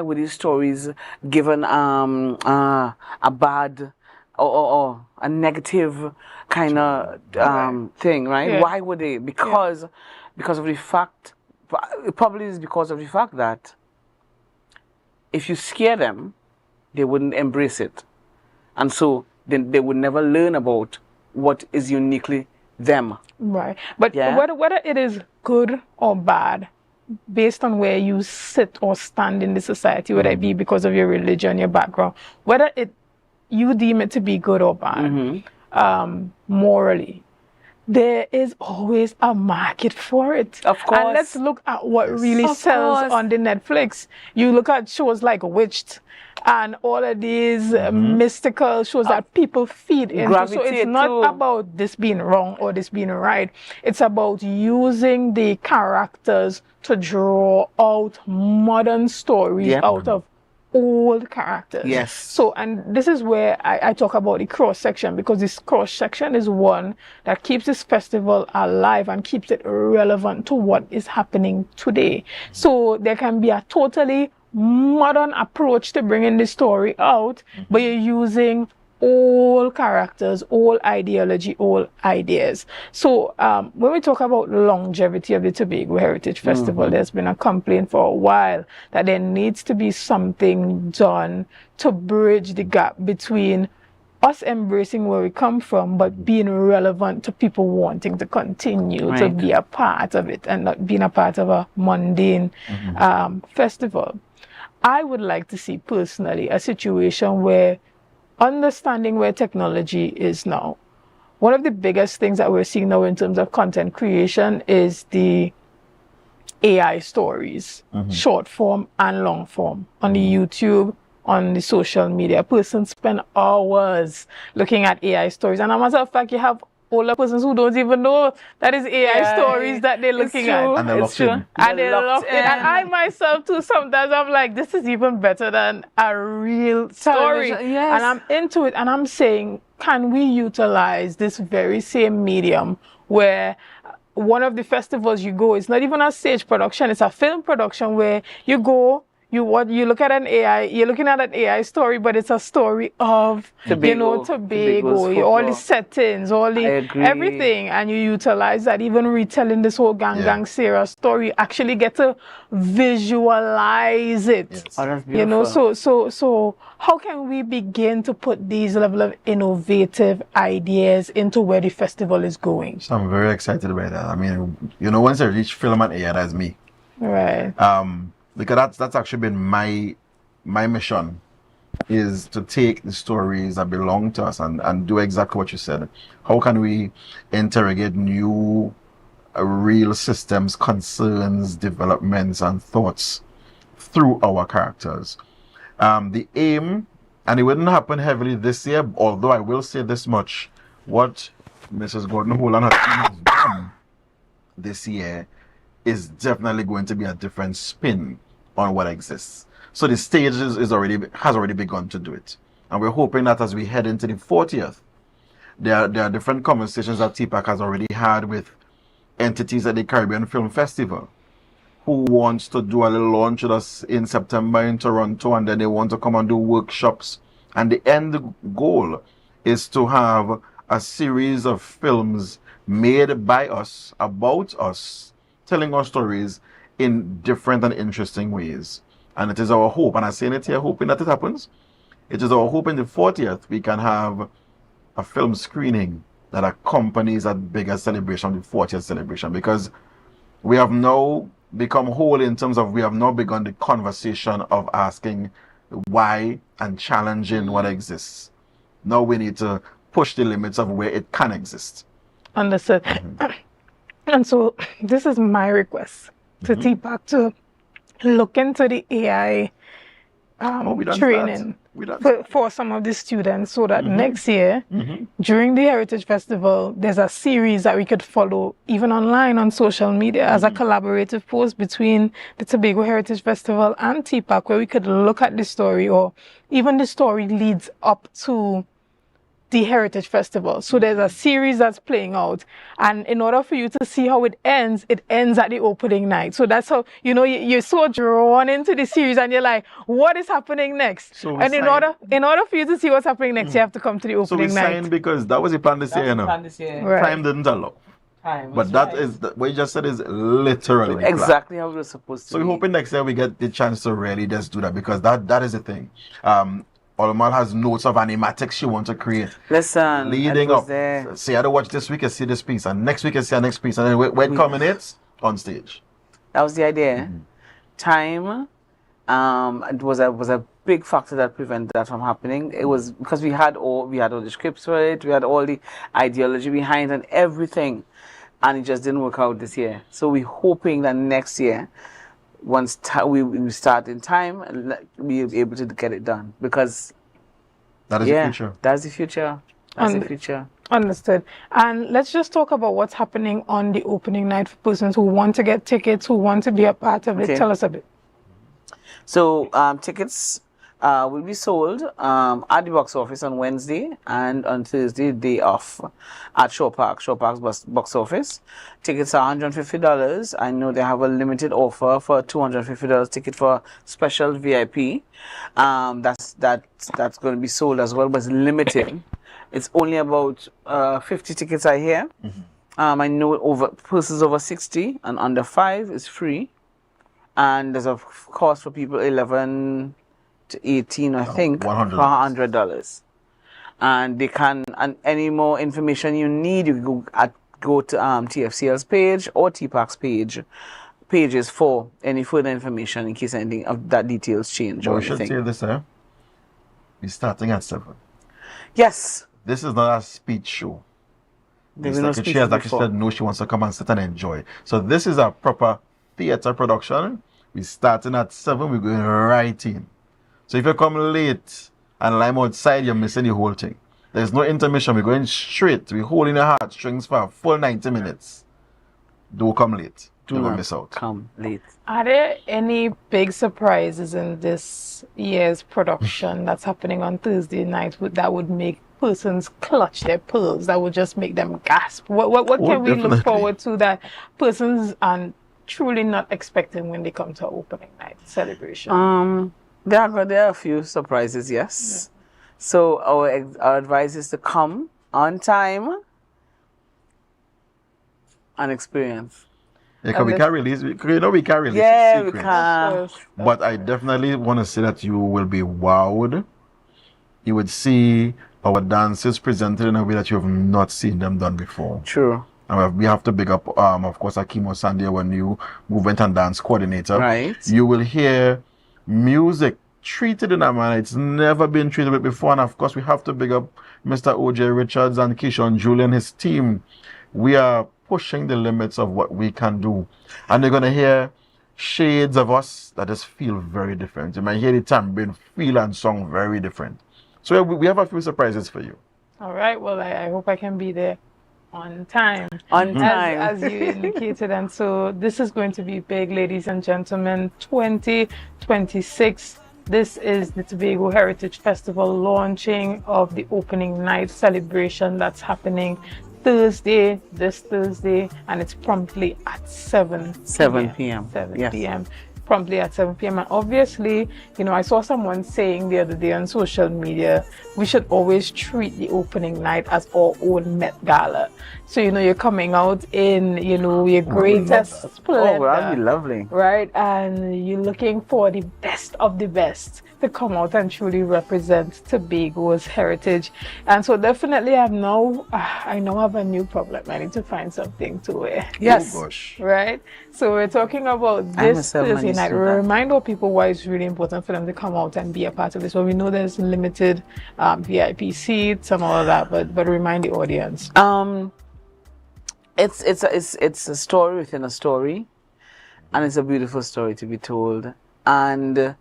were these stories given a bad or a negative kind of thing, right? Yeah. Why would they? Because of the fact, it probably is because of the fact that if you scare them, they wouldn't embrace it, and so then they would never learn about what is uniquely them. Right. But Yeah. whether it is good or bad, based on where you sit or stand in the society, whether it be because of your religion, your background, whether you deem it to be good or bad, morally, there is always a market for it. Of course. And let's look at what really Of sells course. on the Netflix. You look at shows like Witched and all of these mystical shows that people feed into. So it's Gravitate not to. about this being wrong or this being right. It's about using the characters to draw out modern stories Yep. out of old characters. Yes. So, and this is where I talk about the cross section, because this cross section is one that keeps this festival alive and keeps it relevant to what is happening today. So there can be a totally modern approach to bringing the story out, but you're using all characters, all ideology, all ideas. So when we talk about longevity of the Tobago Heritage Festival, there's been a complaint for a while that there needs to be something done to bridge the gap between us embracing where we come from, but being relevant to people wanting to continue to Right. be a part of it and not being a part of a mundane festival. I would like to see personally a situation where, understanding where technology is now, one of the biggest things that we're seeing now in terms of content creation is the AI stories, short form and long form, on the YouTube, on the social media. Persons spend hours looking at AI stories, and as a matter of fact, you have older persons who don't even know that is AI stories that they're looking at. And they're locked in. And they're locked in. And I myself too, sometimes I'm like, this is even better than a real story. Television, yes. And I'm into it, and I'm saying, can we utilize this very same medium where one of the festivals you go, it's not even a stage production, it's a film production where you go, you look at an AI, you're looking at an AI story, but it's a story of Tobago, Tobago's all the folklore. settings, all I the agree. everything, and you utilize that. Even retelling this whole Gang Sarah story, you actually get to visualize it. Oh, that's You know, beautiful. so how can we begin to put these level of innovative ideas into where the festival is going? So I'm very excited about that. I mean, you know, once I reach film and AI, that's me. Right. Because that's actually been my mission, is to take the stories that belong to us and do exactly what you said. How can we interrogate new real systems, concerns, developments, and thoughts through our characters? The aim, and it wouldn't happen heavily this year, although I will say this much, what Mrs. Gordon Hole and her team has done this year is definitely going to be a different spin on what exists. So the stage has already begun to do it. And we're hoping that as we head into the 40th, there are different conversations that TPAC has already had with entities at the Caribbean Film Festival who wants to do a little launch with us in September in Toronto, and then they want to come and do workshops. And the end goal is to have a series of films made by us, about us, telling our stories in different and interesting ways. And it is our hope, and I say it here hoping that it happens, it is our hope in the 40th we can have a film screening that accompanies that bigger celebration, the 40th celebration, because we have now become whole in terms of we have now begun the conversation of asking why and challenging what exists. Now we need to push the limits of where it can exist. Understood. And so this is my request to TPAC to look into the AI training for some of the students so that next year, during the Heritage Festival, there's a series that we could follow even online on social media as a collaborative post between the Tobago Heritage Festival and TPAC, where we could look at the story, or even the story leads up to the Heritage Festival. So there's a series that's playing out, and in order for you to see how it ends at the opening night. So that's how, you know, you're so drawn into the series and you're like, what is happening next? So and in order for you to see what's happening next, you have to come to the opening night. So we signed because that was the plan this year, you know. Right. Time didn't allow. But that is what you just said is literally exactly how we're supposed to. So we're hoping next year we get the chance to really just do that, because that is the thing. Olumal has notes of animatics she wants to create. Listen, leading up. Say, I don't watch this week, I see this piece, and next week I see the next piece, and then when it culminates on stage. That was the idea. Time, it was a big factor that prevented that from happening. It was because we had all the scripts for it, we had all the ideology behind and everything, and it just didn't work out this year. So we're hoping that next year, once we start in time, and we'll be able to get it done, because that is the future. That's the future. That's the future. Understood. And let's just talk about what's happening on the opening night for persons who want to get tickets, who want to be a part of it. Tell us a bit. So tickets will be sold at the box office on Wednesday, and on Thursday, day off at Shore Park's box office. Tickets are $150. I know they have a limited offer for $250 ticket for special VIP. That's going to be sold as well, but it's limited. It's only about 50 tickets I hear. I know persons over 60 and under 5 is free, and there's a cost for people 11 to 18, I think, for $100. And they can, and any more information you need, you go to TFCL's page or TPAC's pages for any further information in case anything of that details change. We should say this, we're starting at 7. Yes. This is not a speech show. The secretary has actually said no, she wants to come and sit and enjoy. So this is a proper theatre production. We're starting at 7, we're going right in. So if you come late and I'm outside, you're missing the whole thing. There's no intermission. We're going straight. We're holding the heartstrings for a full 90 minutes. Don't come late. Do not miss out. Come late. Are there any big surprises in this year's production that's happening on Thursday night that would make persons clutch their pearls, that would just make them gasp? What can we look forward to that persons are truly not expecting when they come to our opening night celebration? There are a few surprises, yes. Yeah. So our advice is to come on time and experience. Yeah, because we can't release it secrets. We can. But I definitely want to say that you will be wowed. You would see our dancers presented in a way that you have not seen them done before. True. And we have to big up, of course, Akimo Sandy, our new movement and dance coordinator. Right. You will hear music treated in a manner it's never been treated with before, and of course we have to big up Mr. OJ Richards and Keishon Julie and his team. We are pushing the limits of what we can do, and they're going to hear shades of us that just feel very different. You might hear the tambourine feel and song very different. So we have a few surprises for you. All right, well, I hope I can be there on time. On time. As you indicated. And so this is going to be big, ladies and gentlemen. 2026. This is the Tobago Heritage Festival launching of the opening night celebration that's happening Thursday, this Thursday, and it's promptly at 7 p.m. 7 Yes. p.m. Promptly at 7 p.m. And obviously, you know, I saw someone saying the other day on social media, we should always treat the opening night as our own Met Gala. So, you know, you're coming out in, you know, your greatest splendor. Oh, that'd be lovely. Right? And you're looking for the best of the best to come out and truly represent Tobago's heritage. And so definitely I now have a new problem. I need to find something to wear. Yes. Oh gosh. Right? So we're talking about I this myself Thursday managed night. to We do that. remind our people why it's really important for them to come out and be a part of this. Well, we know there's limited VIP seats and all of that, but remind the audience. It's a story within a story, and it's a beautiful story to be told. And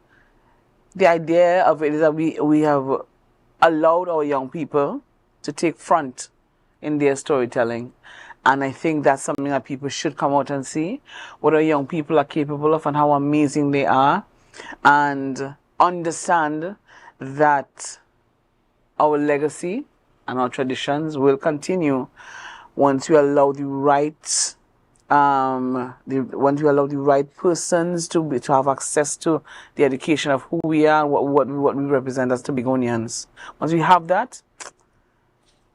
the idea of it is that we have allowed our young people to take front in their storytelling. And I think that's something that people should come out and see, what our young people are capable of and how amazing they are, and understand that our legacy and our traditions will continue once we allow the right once we allow the right persons to have access to the education of who we are and what we represent as Tobagonians. Once we have that,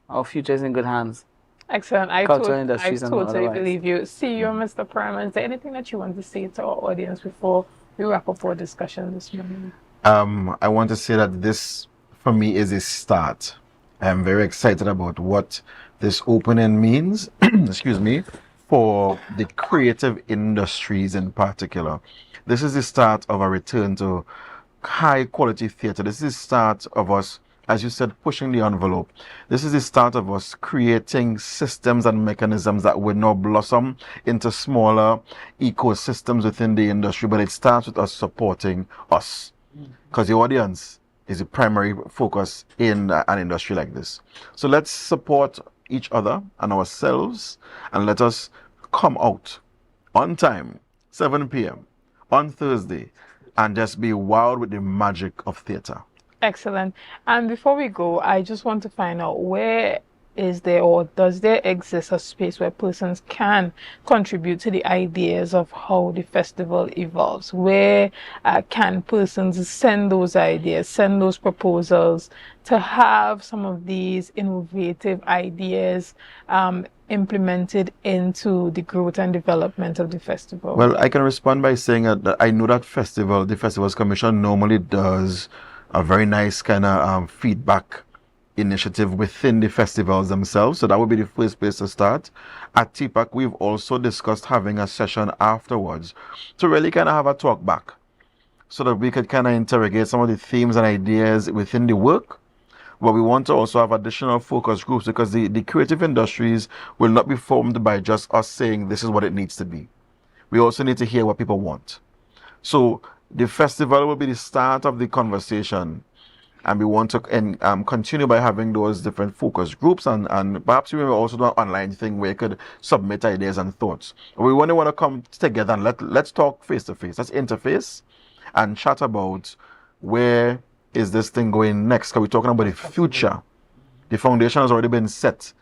our future is in good hands. Excellent. I Cultural industries and totally otherwise. believe you. CEO, Mr. Perman, is there anything that you want to say to our audience before we wrap up our discussion this morning? I want to say that this, for me, is a start. I'm very excited about what this opening means, excuse me, for the creative industries in particular. This is the start of a return to high quality theater. This is the start of us, as you said, pushing the envelope. This is the start of us creating systems and mechanisms that would now blossom into smaller ecosystems within the industry, but it starts with us supporting us, because the audience is the primary focus in an industry like this. So let's support each other and ourselves, and let us come out on time, 7 p.m. on Thursday, and just be wowed with the magic of theater. Excellent. And before we go, I just want to find out, where is there or does there exist a space where persons can contribute to the ideas of how the festival evolves? Where can persons send those ideas, send those proposals to have some of these innovative ideas implemented into the growth and development of the festival? Well, I can respond by saying that I know that the Festivals Commission normally does a very nice kind of feedback initiative within the festivals themselves. So that would be the first place to start. At TPAC, we've also discussed having a session afterwards to really kind of have a talk back, so that we could kind of interrogate some of the themes and ideas within the work. But we want to also have additional focus groups, because the creative industries will not be formed by just us saying this is what it needs to be. We also need to hear what people want. So the festival will be the start of the conversation, and we want to continue by having those different focus groups, and perhaps we will also do an online thing where you could submit ideas and thoughts. We want to come together and let's talk face to face. Let's interface and chat about where is this thing going next, because we're talking about the future. The foundation has already been set,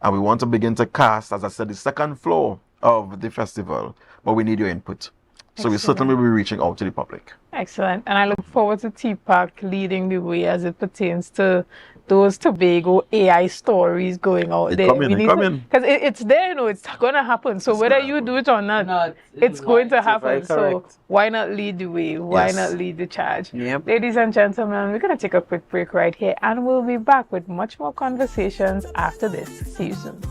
and we want to begin to cast, as I said, the second floor of the festival, but we need your input. So we certainly will be reaching out to the public. Excellent. And I look forward to TPAC leading the way as it pertains to those Tobago AI stories going out there. Because it's there, you know, it's going to happen. So whether you do it or not, it's going to happen. So why not lead the way? Why not lead the charge? Yep. Ladies and gentlemen, we're going to take a quick break right here, and we'll be back with much more conversations after this. See you soon.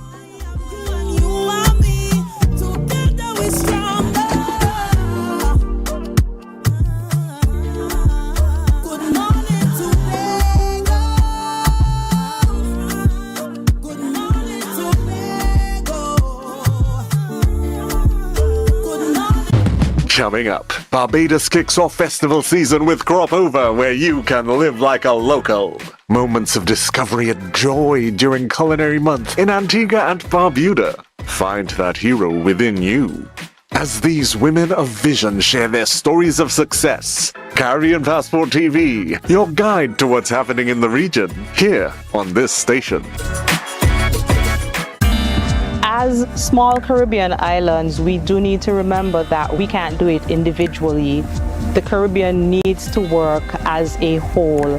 Coming up, Barbados kicks off festival season with Crop Over, where you can live like a local. Moments of discovery and joy during Culinary Month in Antigua and Barbuda. Find that hero within you. As these women of vision share their stories of success, Caribbean Passport TV, your guide to what's happening in the region, here on this station. As small Caribbean islands, we do need to remember that we can't do it individually. The Caribbean needs to work as a whole.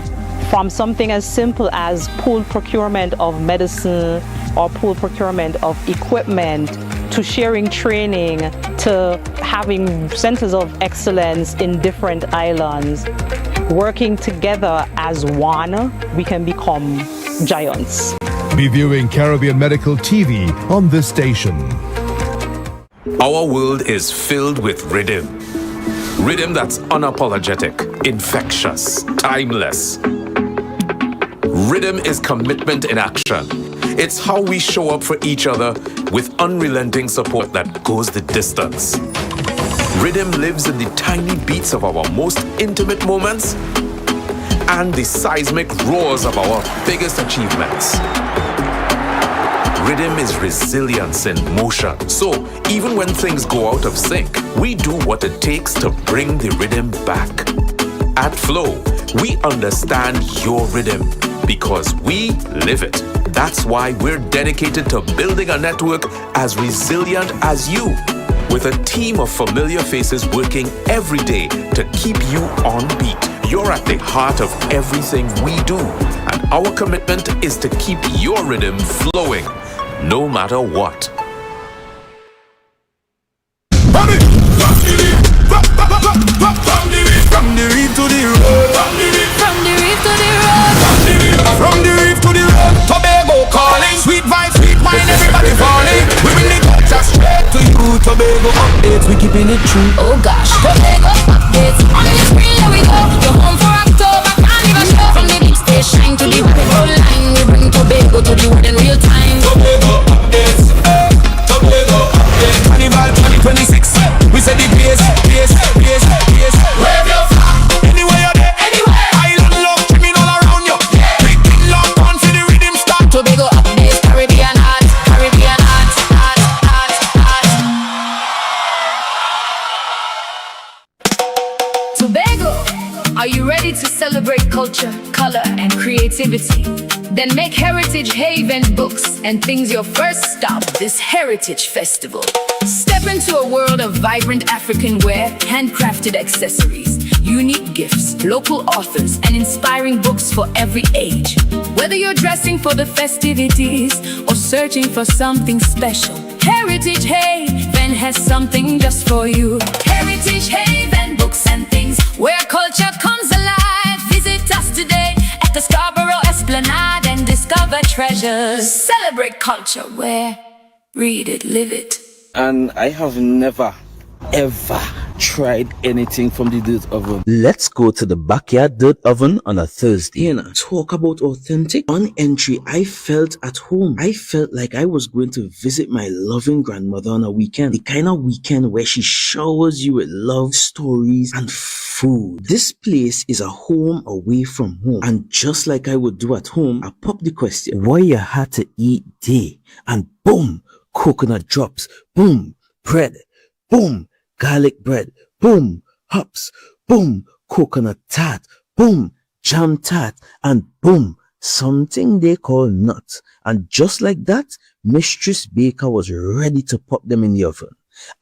From something as simple as pooled procurement of medicine or pooled procurement of equipment, to sharing training, to having centers of excellence in different islands. Working together as one, we can become giants. Be viewing Caribbean Medical TV on this station. Our world is filled with rhythm. Rhythm that's unapologetic, infectious, timeless. Rhythm is commitment in action. It's how we show up for each other with unrelenting support that goes the distance. Rhythm lives in the tiny beats of our most intimate moments and the seismic roars of our biggest achievements. Rhythm is resilience in motion. So even when things go out of sync, we do what it takes to bring the rhythm back. At Flow, we understand your rhythm because we live it. That's why we're dedicated to building a network as resilient as you, with a team of familiar faces working every day to keep you on beat. You're at the heart of everything we do, and our commitment is to keep your rhythm flowing, no matter what. From the reef to the road. From the reef to the road. From the reef to the road. Tobago calling. Sweet vibes, sweet wine, everybody falling. We bring the culture straight to you. Tobago updates, we keeping it true. Oh gosh. Tobago updates. On the screen, here we go. You're home for October, carnival show. From the big stage shine to the rock and roll line. We bring Tobago to the world in real time. Tobago updates. Tobago updates. Carnival 2026. We said the pace, pace, pace, pace. Wave your flag. Anywhere you're there, anywhere. Island love, criminal around you. Big thing lock on for the rhythm start. Tobago updates, Caribbean art, Caribbean art, art, art, art. Tobago, are you ready to celebrate culture, color, and creativity? Then make Heritage Haven books and things your first stop this Heritage Festival. Step into a world of vibrant African wear, handcrafted accessories, unique gifts, local authors, and inspiring books for every age. Whether you're dressing for the festivities or searching for something special, Heritage Haven has something just for you. Heritage Haven books and things where culture comes alive. Visit us today at the Scarborough Esplanade and discover treasures. Celebrate culture where read it, live it. And I have never ever tried anything from the dirt oven. Let's go to the backyard dirt oven on a Thursday. You know, talk about authentic. On entry, I felt at home. I felt like I was going to visit my loving grandmother on a weekend. The kind of weekend where she showers you with love, stories, and food. This place is a home away from home. And just like I would do at home, I pop the question, what you had to eat day? And boom, coconut drops. Boom, bread. Boom, garlic bread. Boom, hops. Boom, coconut tart. Boom, jam tart. And boom, something they call nuts. And just like that, Mistress Baker was ready to pop them in the oven.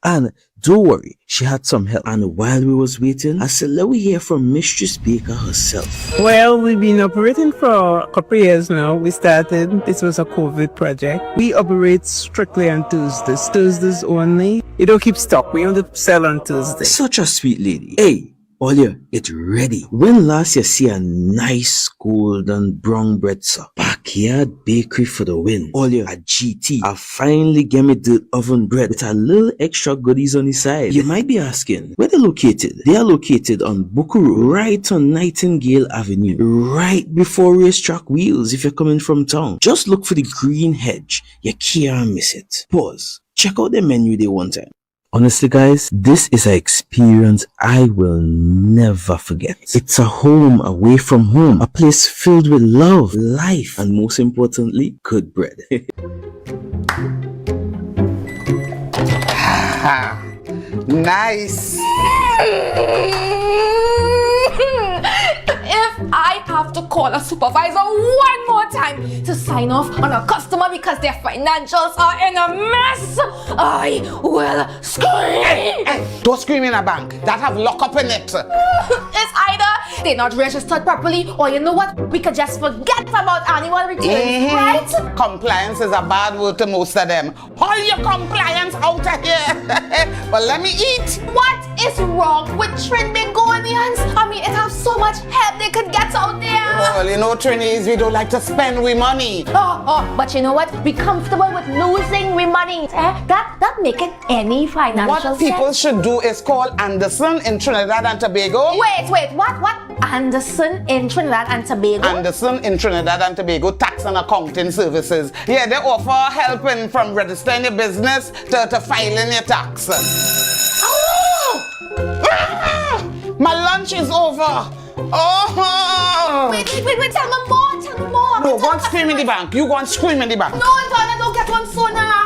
And don't worry, she had some help. And while we was waiting, I said, let we hear from Mistress Baker herself. Well, we've been operating for a couple of years now. We started, this was a COVID project. We operate strictly on Tuesdays only. You don't keep stock, we only sell on Tuesdays. Such a sweet lady. Hey, Olia, it's ready. When last you see a nice golden brown bread, sir? Backyard bakery for the win. Olia, a GT. I finally get me the oven bread with a little extra goodies on the side. You might be asking, where they're located? They are located on Bukuru, right on Nightingale Avenue, right before Racetrack Wheels if you're coming from town. Just look for the green hedge. You can't miss it. Pause. Check out the menu day one time. Honestly, guys, this is an experience I will never forget. It's a home away from home, a place filled with love, life, and most importantly, good bread. Nice. If I have have to call a supervisor one more time to sign off on a customer because their financials are in a mess, I will scream. Don't scream in a bank. That have lock up in it. It's either they're not registered properly, or you know what? We could just forget about annual returns, right? Compliance is a bad word to most of them. All your compliance out of here. But let me eat. What is wrong with Trinbagonians? I mean, it has so much help they could get out there. Well, you know, Trinis, we don't like to spend we money. But you know what? Be comfortable with losing we money. That make it any financial What people should do is call Anderson in Trinidad and Tobago. Wait, what? Anderson in Trinidad and Tobago? Anderson in Trinidad and Tobago Tax and Accounting Services. Yeah, they offer helping from registering your business to filing your tax. My lunch is over. Wait, tell me more. No, go and scream in the bank. You go and scream in the bank. No, Donna, don't get one sooner.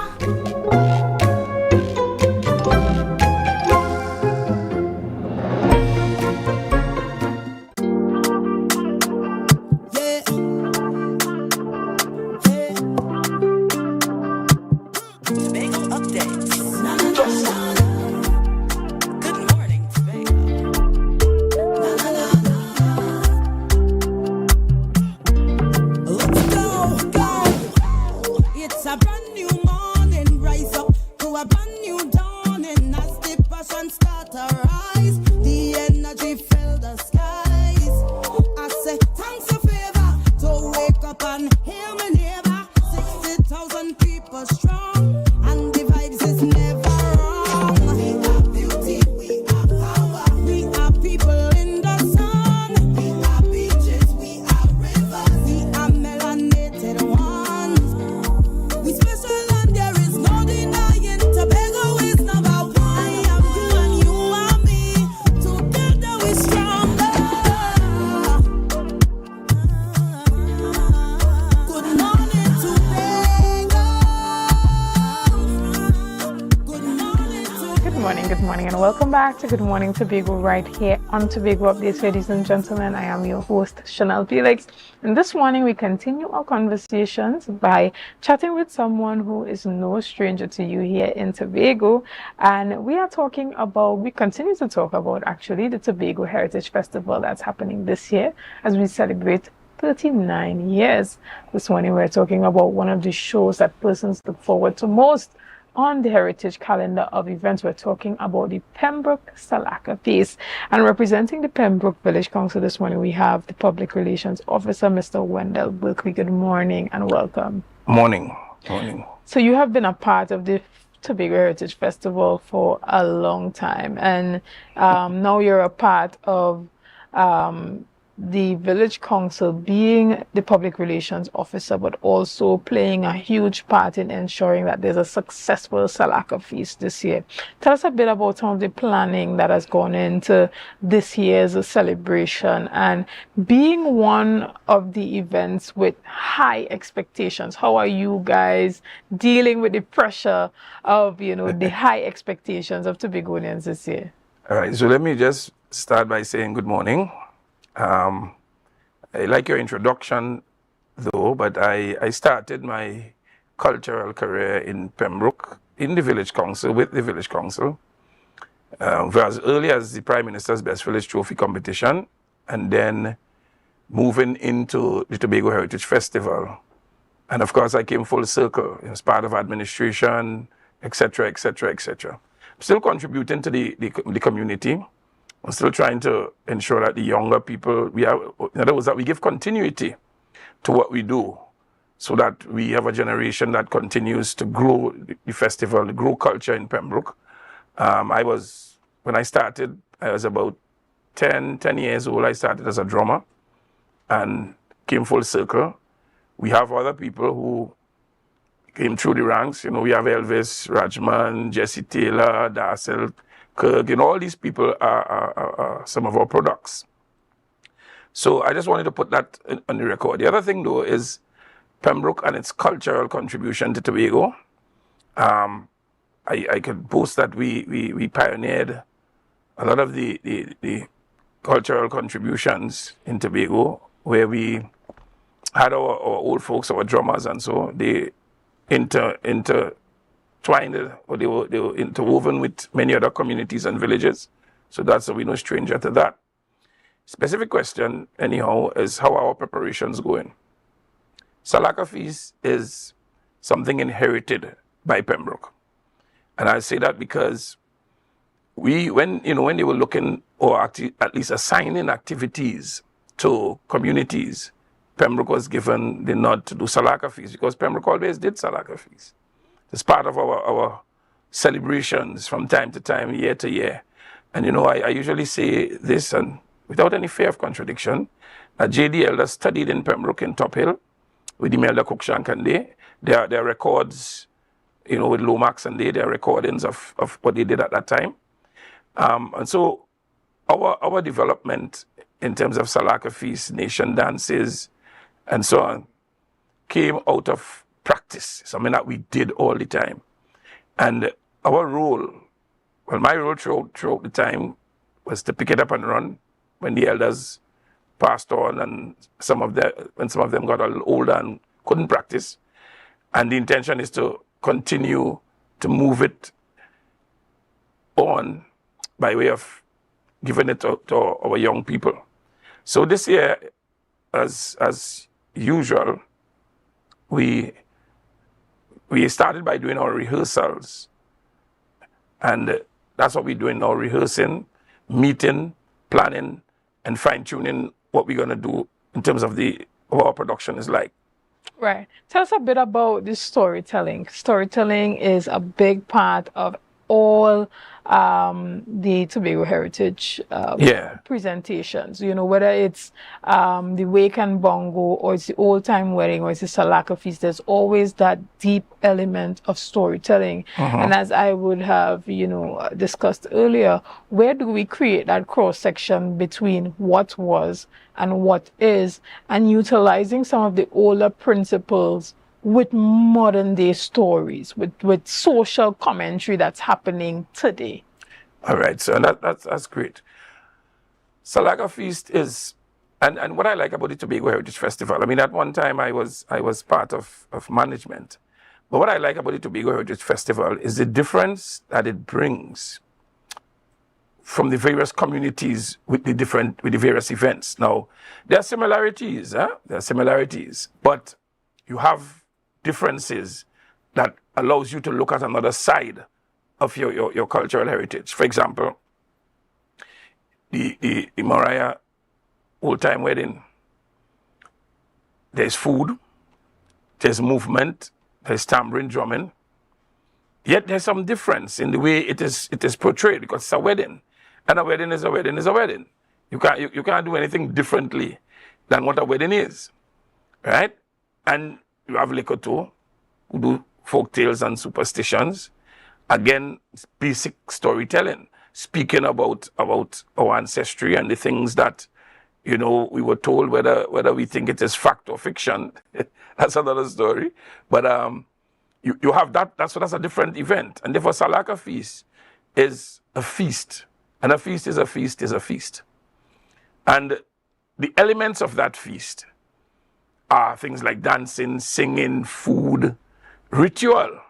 Good morning, Tobago, right here on Tobago Updates, ladies and gentlemen. I am your host, Chanel Felix. And this morning, we continue our conversations by chatting with someone who is no stranger to you here in Tobago. And we continue to talk about actually the Tobago Heritage Festival that's happening this year as we celebrate 39 years. This morning, we're talking about one of the shows that persons look forward to most on the heritage calendar of events. We're talking about the Pembroke Salaka Feast. And representing the Pembroke Village Council this morning, we have the Public Relations Officer, Mr. Wendell Berkeley. Good morning and welcome. Morning. So you have been a part of the Tobago Heritage Festival for a long time, and now you're a part of the Village Council, being the Public Relations Officer, but also playing a huge part in ensuring that there's a successful Salaka Feast this year. Tell us a bit about some of the planning that has gone into this year's celebration, and being one of the events with high expectations. How are you guys dealing with the pressure of, the high expectations of Tobagonians this year? All right, so let me just start by saying good morning. I like your introduction, though, but I started my cultural career in Pembroke, in the Village Council, with the Village Council, for as early as the Prime Minister's Best Village Trophy competition, and then moving into the Tobago Heritage Festival. And of course, I came full circle as part of administration, etc., etc., etc. I'm still contributing to the community. I'm still trying to ensure that the younger people, in other words, that we give continuity to what we do, so that we have a generation that continues to grow the festival, grow culture in Pembroke. When I started, I was about 10 years old. I started as a drummer and came full circle. We have other people who came through the ranks. We have Elvis, Rajman, Jesse Taylor, Darcel, Kirk, all these people are some of our products. So I just wanted to put that on the record. The other thing, though, is Pembroke and its cultural contribution to Tobago. I could boast that we pioneered a lot of the cultural contributions in Tobago where we had our old folks, our drummers, and so they intertwined, or they were interwoven with many other communities and villages. So that's we're no stranger to that. Specific question, anyhow, is how are our preparations going? Salaka Feast is something inherited by Pembroke. And I say that because when they were looking, or at least assigning activities to communities, Pembroke was given the nod to do Salaka Feast because Pembroke always did Salaka Feast. It's part of our celebrations from time to time, year to year. And I usually say this, and without any fear of contradiction, that J.D. Elder studied in Pembroke in Top Hill with the Elder Cruikshank and they. There are records, with Lomax and there are recordings of what they did at that time. And so our development in terms of Salaka Feast, nation dances, and so on, came out of practice, something that we did all the time. And our role, well, my role throughout the time was to pick it up and run when the elders passed on and when some of them got a little older and couldn't practice. And the intention is to continue to move it on by way of giving it to our young people. So this year, as usual, we started by doing our rehearsals. And that's what we're doing now, rehearsing, meeting, planning, and fine-tuning what we're going to do in terms of what our production is like. Right. Tell us a bit about this storytelling. Storytelling is a big part of all the Tobago heritage presentations. Whether it's the Wake and Bongo, or it's the Old Time Wedding, or it's the Salaka Feast, there's always that deep element of storytelling. And as I would have, discussed earlier, where do we create that cross-section between what was and what is, and utilizing some of the older principles with modern day stories, with social commentary that's happening today? All right, so that's great. Salaka Feast is, and what I like about the Tobago Heritage Festival, I mean, at one time I was part of management, but what I like about the Tobago Heritage Festival is the difference that it brings from the various communities with the various events. Now, there are similarities, but you have differences that allows you to look at another side of your cultural heritage. For example, the Mariah Old Time Wedding, there's food, there's movement, there's tambourine drumming, yet there's some difference in the way it is portrayed, because it's a wedding, and a wedding is a wedding is a wedding. You can't do anything differently than what a wedding is, right? And you have liquor too, who do folk tales and superstitions. Again, it's basic storytelling, speaking about our ancestry and the things that, we were told, whether we think it is fact or fiction. That's another story. But you have that. That's a different event. And therefore, Salaka Feast is a feast. And a feast is a feast is a feast. And the elements of that feast are things like dancing, singing, food, ritual.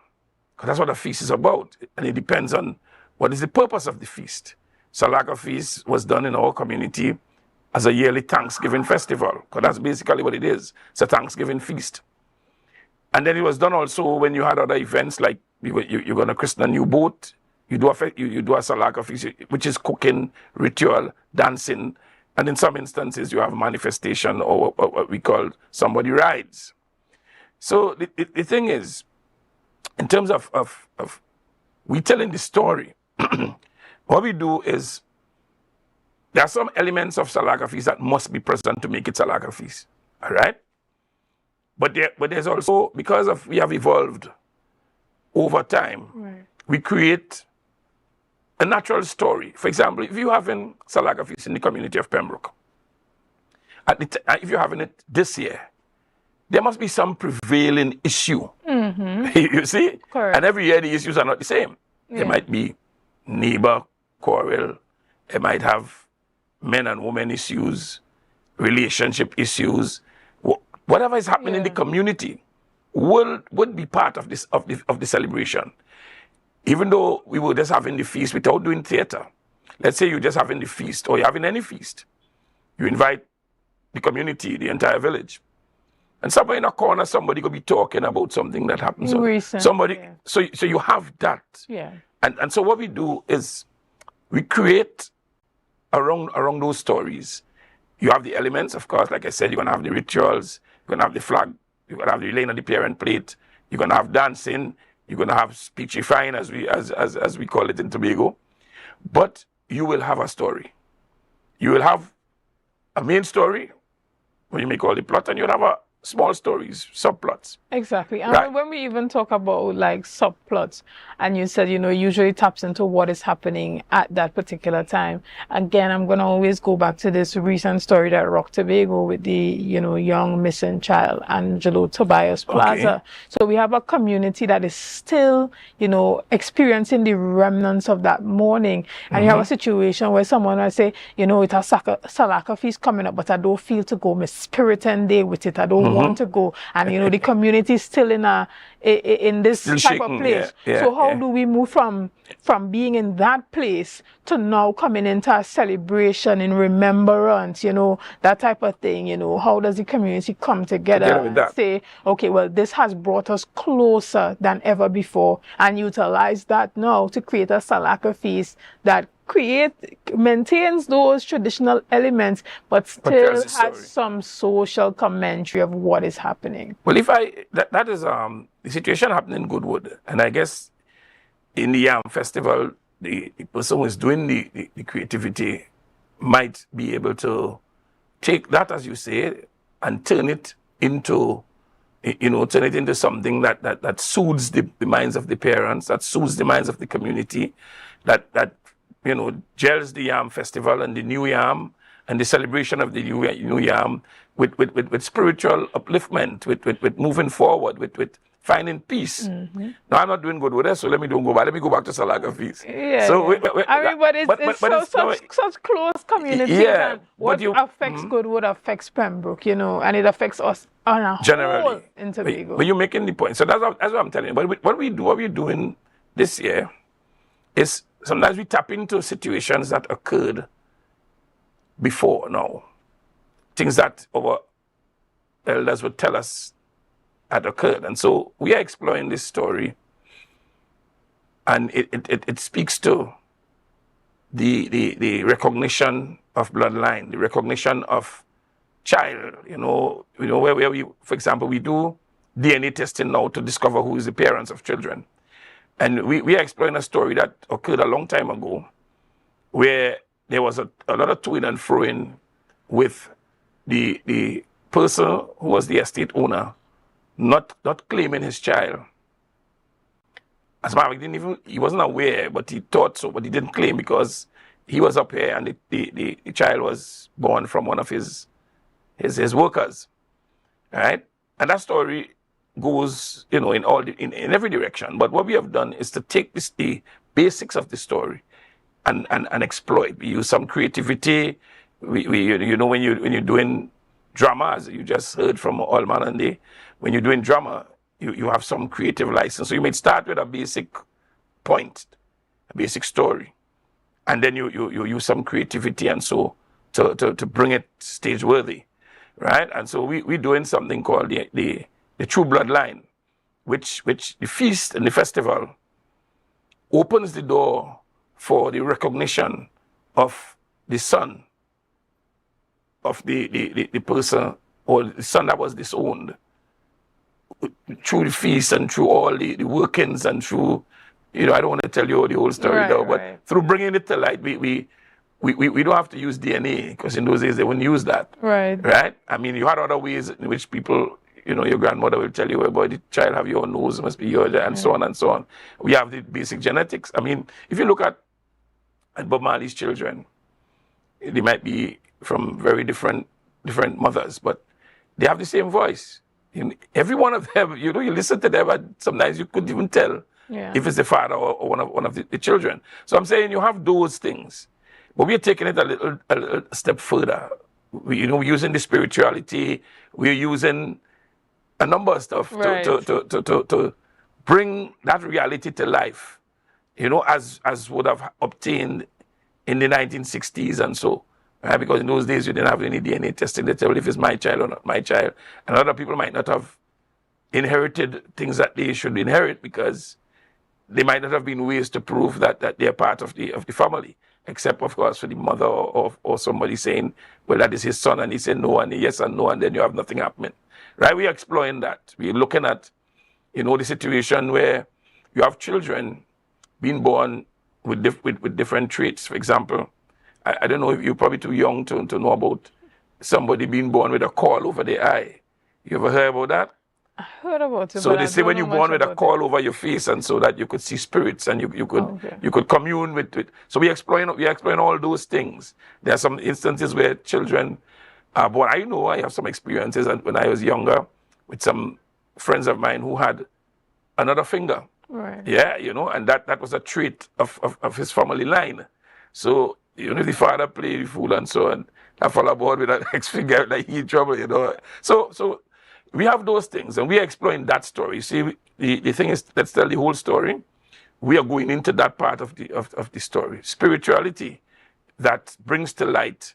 Because that's what a feast is about. And it depends on what is the purpose of the feast. Salaka Feast was done in our community as a yearly Thanksgiving festival, because that's basically what it is. It's a Thanksgiving feast. And then it was done also when you had other events, like you're going to christen a new boat, you do a Salaka Feast, which is cooking, ritual, dancing, and in some instances you have manifestation, or what we call somebody rides. So the thing is, in terms of we telling the story, what we do is, there are some elements of Salaka Feast that must be present to make it Salaka Feast, all right? But there's also, because we have evolved over time, right, we create a natural story. For example, if you're having Salaka Feast in the community of Pembroke, if you're having it this year, there must be some prevailing issue. You see? Correct. And every year the issues are not the same. Yeah. There might be neighbor quarrel. It might have men and women issues. relationship issues, whatever is happening in the community would be part of this of the celebration. Even though we were just having the feast without doing theater. Let's say you're just having the feast, or you're having any feast. You invite the community, the entire village. And somewhere in a corner, somebody could be talking about something that happens. So you have that. Yeah. And so what we do is we create around those stories. You have the elements, of course, like I said, you're gonna have the rituals, you're gonna have the flag, you're gonna have the laying of the parent plate, you're gonna have dancing, you're gonna have speechifying as we call it in Tobago. But you will have a story. You will have a main story, what you may call the plot, and you'll have a small stories, subplots. Exactly. And Right. when we even talk about like subplots, and you said, usually taps into what is happening at that particular time. Again, I'm going to always go back to this recent story that rocked Tobago with the, young missing child, Angelo Tobias Plaza. Okay. So we have a community that is still, experiencing the remnants of that mourning. And you have a situation where someone will say, it's a Salaka feast coming up, but I don't feel to go my spirit and day with it. I don't want to go. And, the community is still in this Still type shaking, of place. yeah, So how yeah. do we move from being in that place to now coming into a celebration in remembrance, that type of thing, how does the community come together Together with and that. say, okay, well, this has brought us closer than ever before, and utilize that now to create a Salaka feast that maintains those traditional elements, but still tells the has story. some social commentary of what is happening. Well, that is the situation happening in Goodwood, and I guess in the Yam Festival, the person who is doing the creativity might be able to take that, as you say, and turn it into something that soothes the minds of the parents, that soothes the minds of the community, that gels the Yam Festival and the New Yam and the celebration of the New Yam with spiritual upliftment, with moving forward, with finding peace. Now, I'm not doing good with that, so let me go back to Salaka Feast. Yeah. So, but it's such close communities. Yeah, And what affects Goodwood affects Pembroke, and it affects us on a generally whole in Tobago. But you're making the point. So that's what I'm telling you. But what we're doing this year is sometimes we tap into situations that occurred before now. Things that our elders would tell us had occurred. And so we are exploring this story, and it speaks to the recognition of bloodline, the recognition of child, where we, for example, we do DNA testing now to discover who is the parents of children. And we are exploring a story that occurred a long time ago, where there was a lot of toing and froing with the person who was the estate owner not claiming his child. As a matter of fact, he wasn't aware, but he thought so, but he didn't claim because he was up here and the child was born from one of his workers. All right? And that story goes, in every direction. But what we have done is to take the basics of the story and exploit. We use some creativity. When you're doing drama, as you just heard from Allman and Day, when you're doing drama, you have some creative license. So you may start with a basic point, a basic story, and then you use some creativity and so to bring it stage worthy, right? And so we're doing something called the True Bloodline, which the feast and the festival opens the door for the recognition of the son of the person, or the son that was disowned, through the feast and through all the workings and through, I don't want to tell you the whole story now, but through bringing it to light, we don't have to use DNA, because in those days they wouldn't use that. Right? I mean, you had other ways in which people, your grandmother will tell you, well, boy, the child have your nose, must be yours, and so on and so on. We have the basic genetics. I mean, if you look at Bob Marley's children, they might be from very different mothers, but they have the same voice. Every one of them, you listen to them, and sometimes you couldn't even tell if it's the father or one of the children. So I'm saying you have those things, but we're taking it a little step further. we're using the spirituality, we're using a number of stuff Right. to bring that reality to life, as would have obtained in the 1960s and so. Right? Because in those days you didn't have any DNA testing to tell if it's my child or not my child. And other people might not have inherited things that they should inherit because they might not have been ways to prove that they're part of the family. Except, of course, for the mother or somebody saying, well, that is his son, and he said no, and yes and no, and then you have nothing happening. Right? We're exploring that. We're looking at, the situation where you have children being born with different traits. For example, I don't know if you're probably too young to know about somebody being born with a caul over the eye. You ever heard about that? I heard about it. So but they I say don't when know you're born much with a about caul over your face, and so that you could see spirits and you could commune with. So we're exploring all those things. There are some instances where children are born. I have some experiences when I was younger with some friends of mine who had another finger. Right. Yeah, and that was a trait of his family line. So if the father played the fool and so on, that fella born with an X finger, like he in trouble, So we have those things, and we are exploring that story. See, the thing is, let's tell the whole story. We are going into that part of the story. Spirituality that brings to light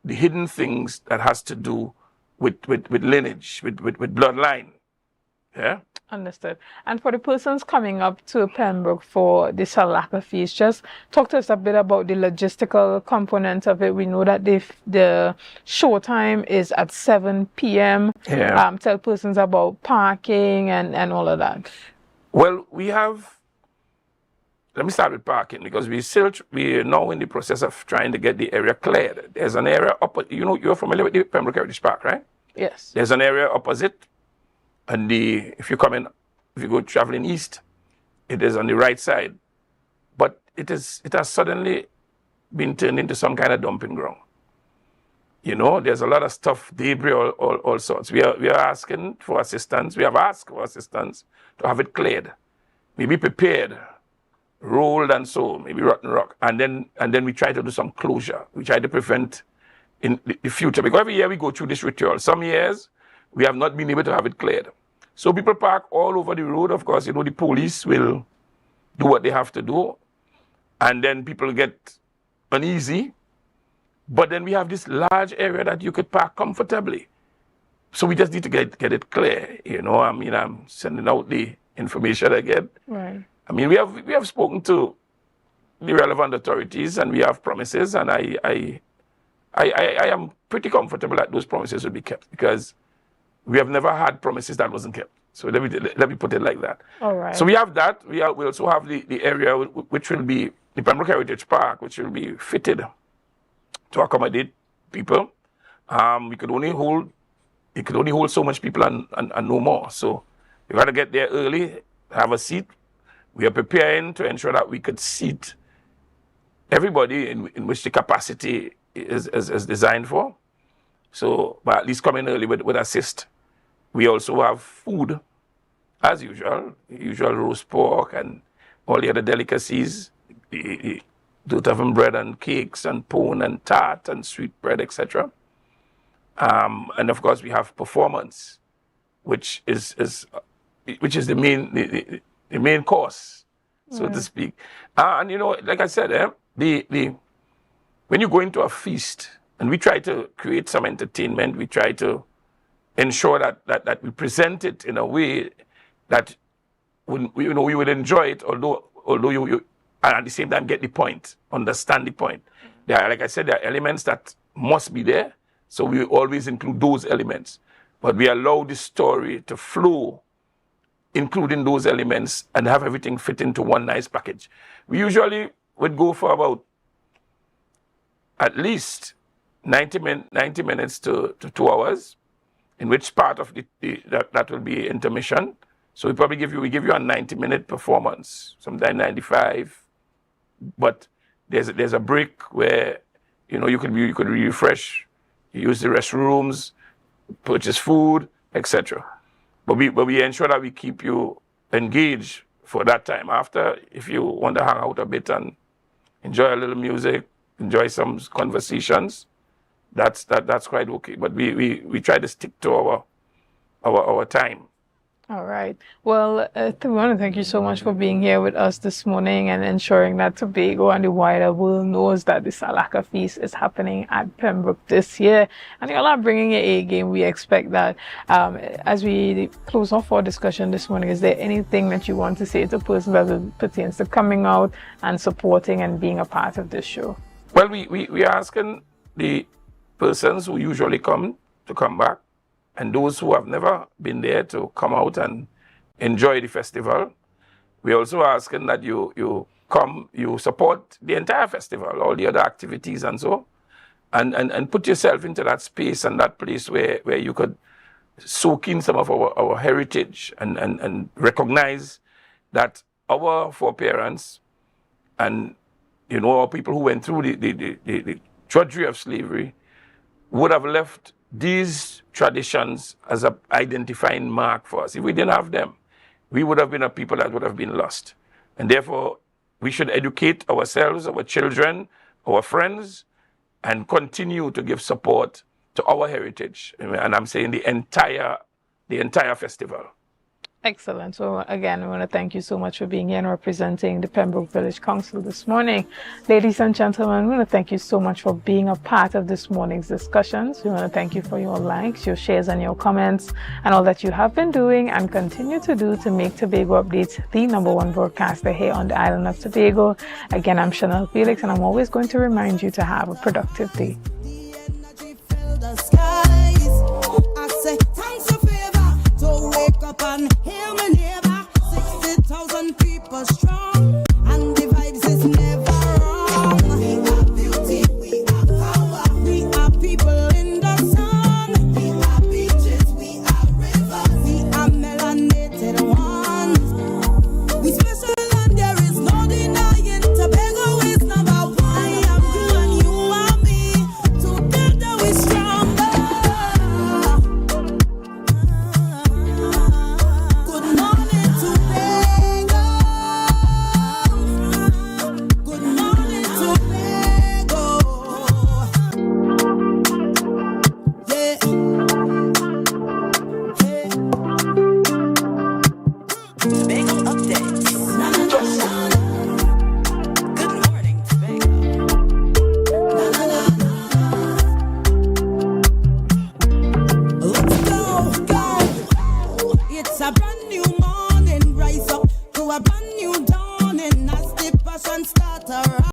the hidden things that has to do with lineage, with bloodline. Yeah? Understood. And for the persons coming up to Pembroke for the Salaka feast, just talk to us a bit about the logistical component of it. We know that the show time is at 7 p.m. Yeah. Tell persons about parking and all of that. Well, let me start with parking, because we are now in the process of trying to get the area cleared. There's an area you're familiar with the Pembroke Heritage Park, right? Yes. There's an area opposite. And if you go traveling east, it is on the right side. But it has suddenly been turned into some kind of dumping ground. There's a lot of stuff, debris, all sorts. We are asking for assistance. We have asked for assistance to have it cleared, maybe prepared, rolled and so, maybe rotten rock. And then we try to do some closure. We try to prevent in the future. Because every year we go through this ritual. Some years, we have not been able to have it cleared. So people park all over the road. Of course, the police will do what they have to do. And then people get uneasy. But then we have this large area that you could park comfortably. So we just need to get it clear. I'm sending out the information again. Right. We have spoken to the relevant authorities, and we have promises, and I am pretty comfortable that those promises will be kept, because we have never had promises that wasn't kept. So let me put it like that. All right. So we have that. We also have the area which will be the Pembroke Heritage Park, which will be fitted to accommodate people. It could only hold so much people and no more. So you got to get there early, have a seat. We are preparing to ensure that we could seat everybody in which the capacity is designed for. So, but at least coming early would assist. We also have food, as usual roast pork and all the other delicacies, the oven bread and cakes and pone and tart and sweet bread, etc. And of course, we have performance, which is the main course, so to speak. And like I said, when you go into a feast, and we try to create some entertainment, we try to ensure that we present it in a way that we would enjoy it, although you and at the same time get the point, understand the point. Like I said, there are elements that must be there, so we always include those elements. But we allow the story to flow, including those elements, and have everything fit into one nice package. We usually would go for about at least 90 minutes to 2 hours, in which part of that will be intermission. So we give you a 90-minute performance, sometimes 95. But there's a break where you could refresh, use the restrooms, purchase food, etc. But we ensure that we keep you engaged for that time. After, if you want to hang out a bit and enjoy a little music, enjoy some conversations, that's quite okay. But we try to stick to our time. All right. Well, we want to thank you so much for being here with us this morning and ensuring that Tobago and the wider world knows that the Salaka Feast is happening at Pembroke this year. And you're not bringing your A game. We expect that. As we close off our discussion this morning, is there anything that you want to say to persons as it pertains to coming out and supporting and being a part of this show? Well, we are asking the persons who usually come to come back, and those who have never been there to come out and enjoy the festival. We're also asking that you come, you support the entire festival, all the other activities and so, and put yourself into that space and that place where you could soak in some of our heritage and recognize that our foreparents and, you know, our people who went through the drudgery of slavery would have left these traditions as an identifying mark for us. If we didn't have them, we would have been a people that would have been lost. And therefore, we should educate ourselves, our children, our friends, and continue to give support to our heritage. And I'm saying the entire festival. Excellent. So again, I want to thank you so much for being here and representing the Pembroke Village Council this morning. Ladies and gentlemen, we want to thank you so much for being a part of this morning's discussions. We want to thank you for your likes, your shares, and your comments, and all that you have been doing and continue to do to make Tobago Updates the #1 broadcaster here on the island of Tobago. Again, I'm Chanel Felix, and I'm always going to remind you to have a productive day.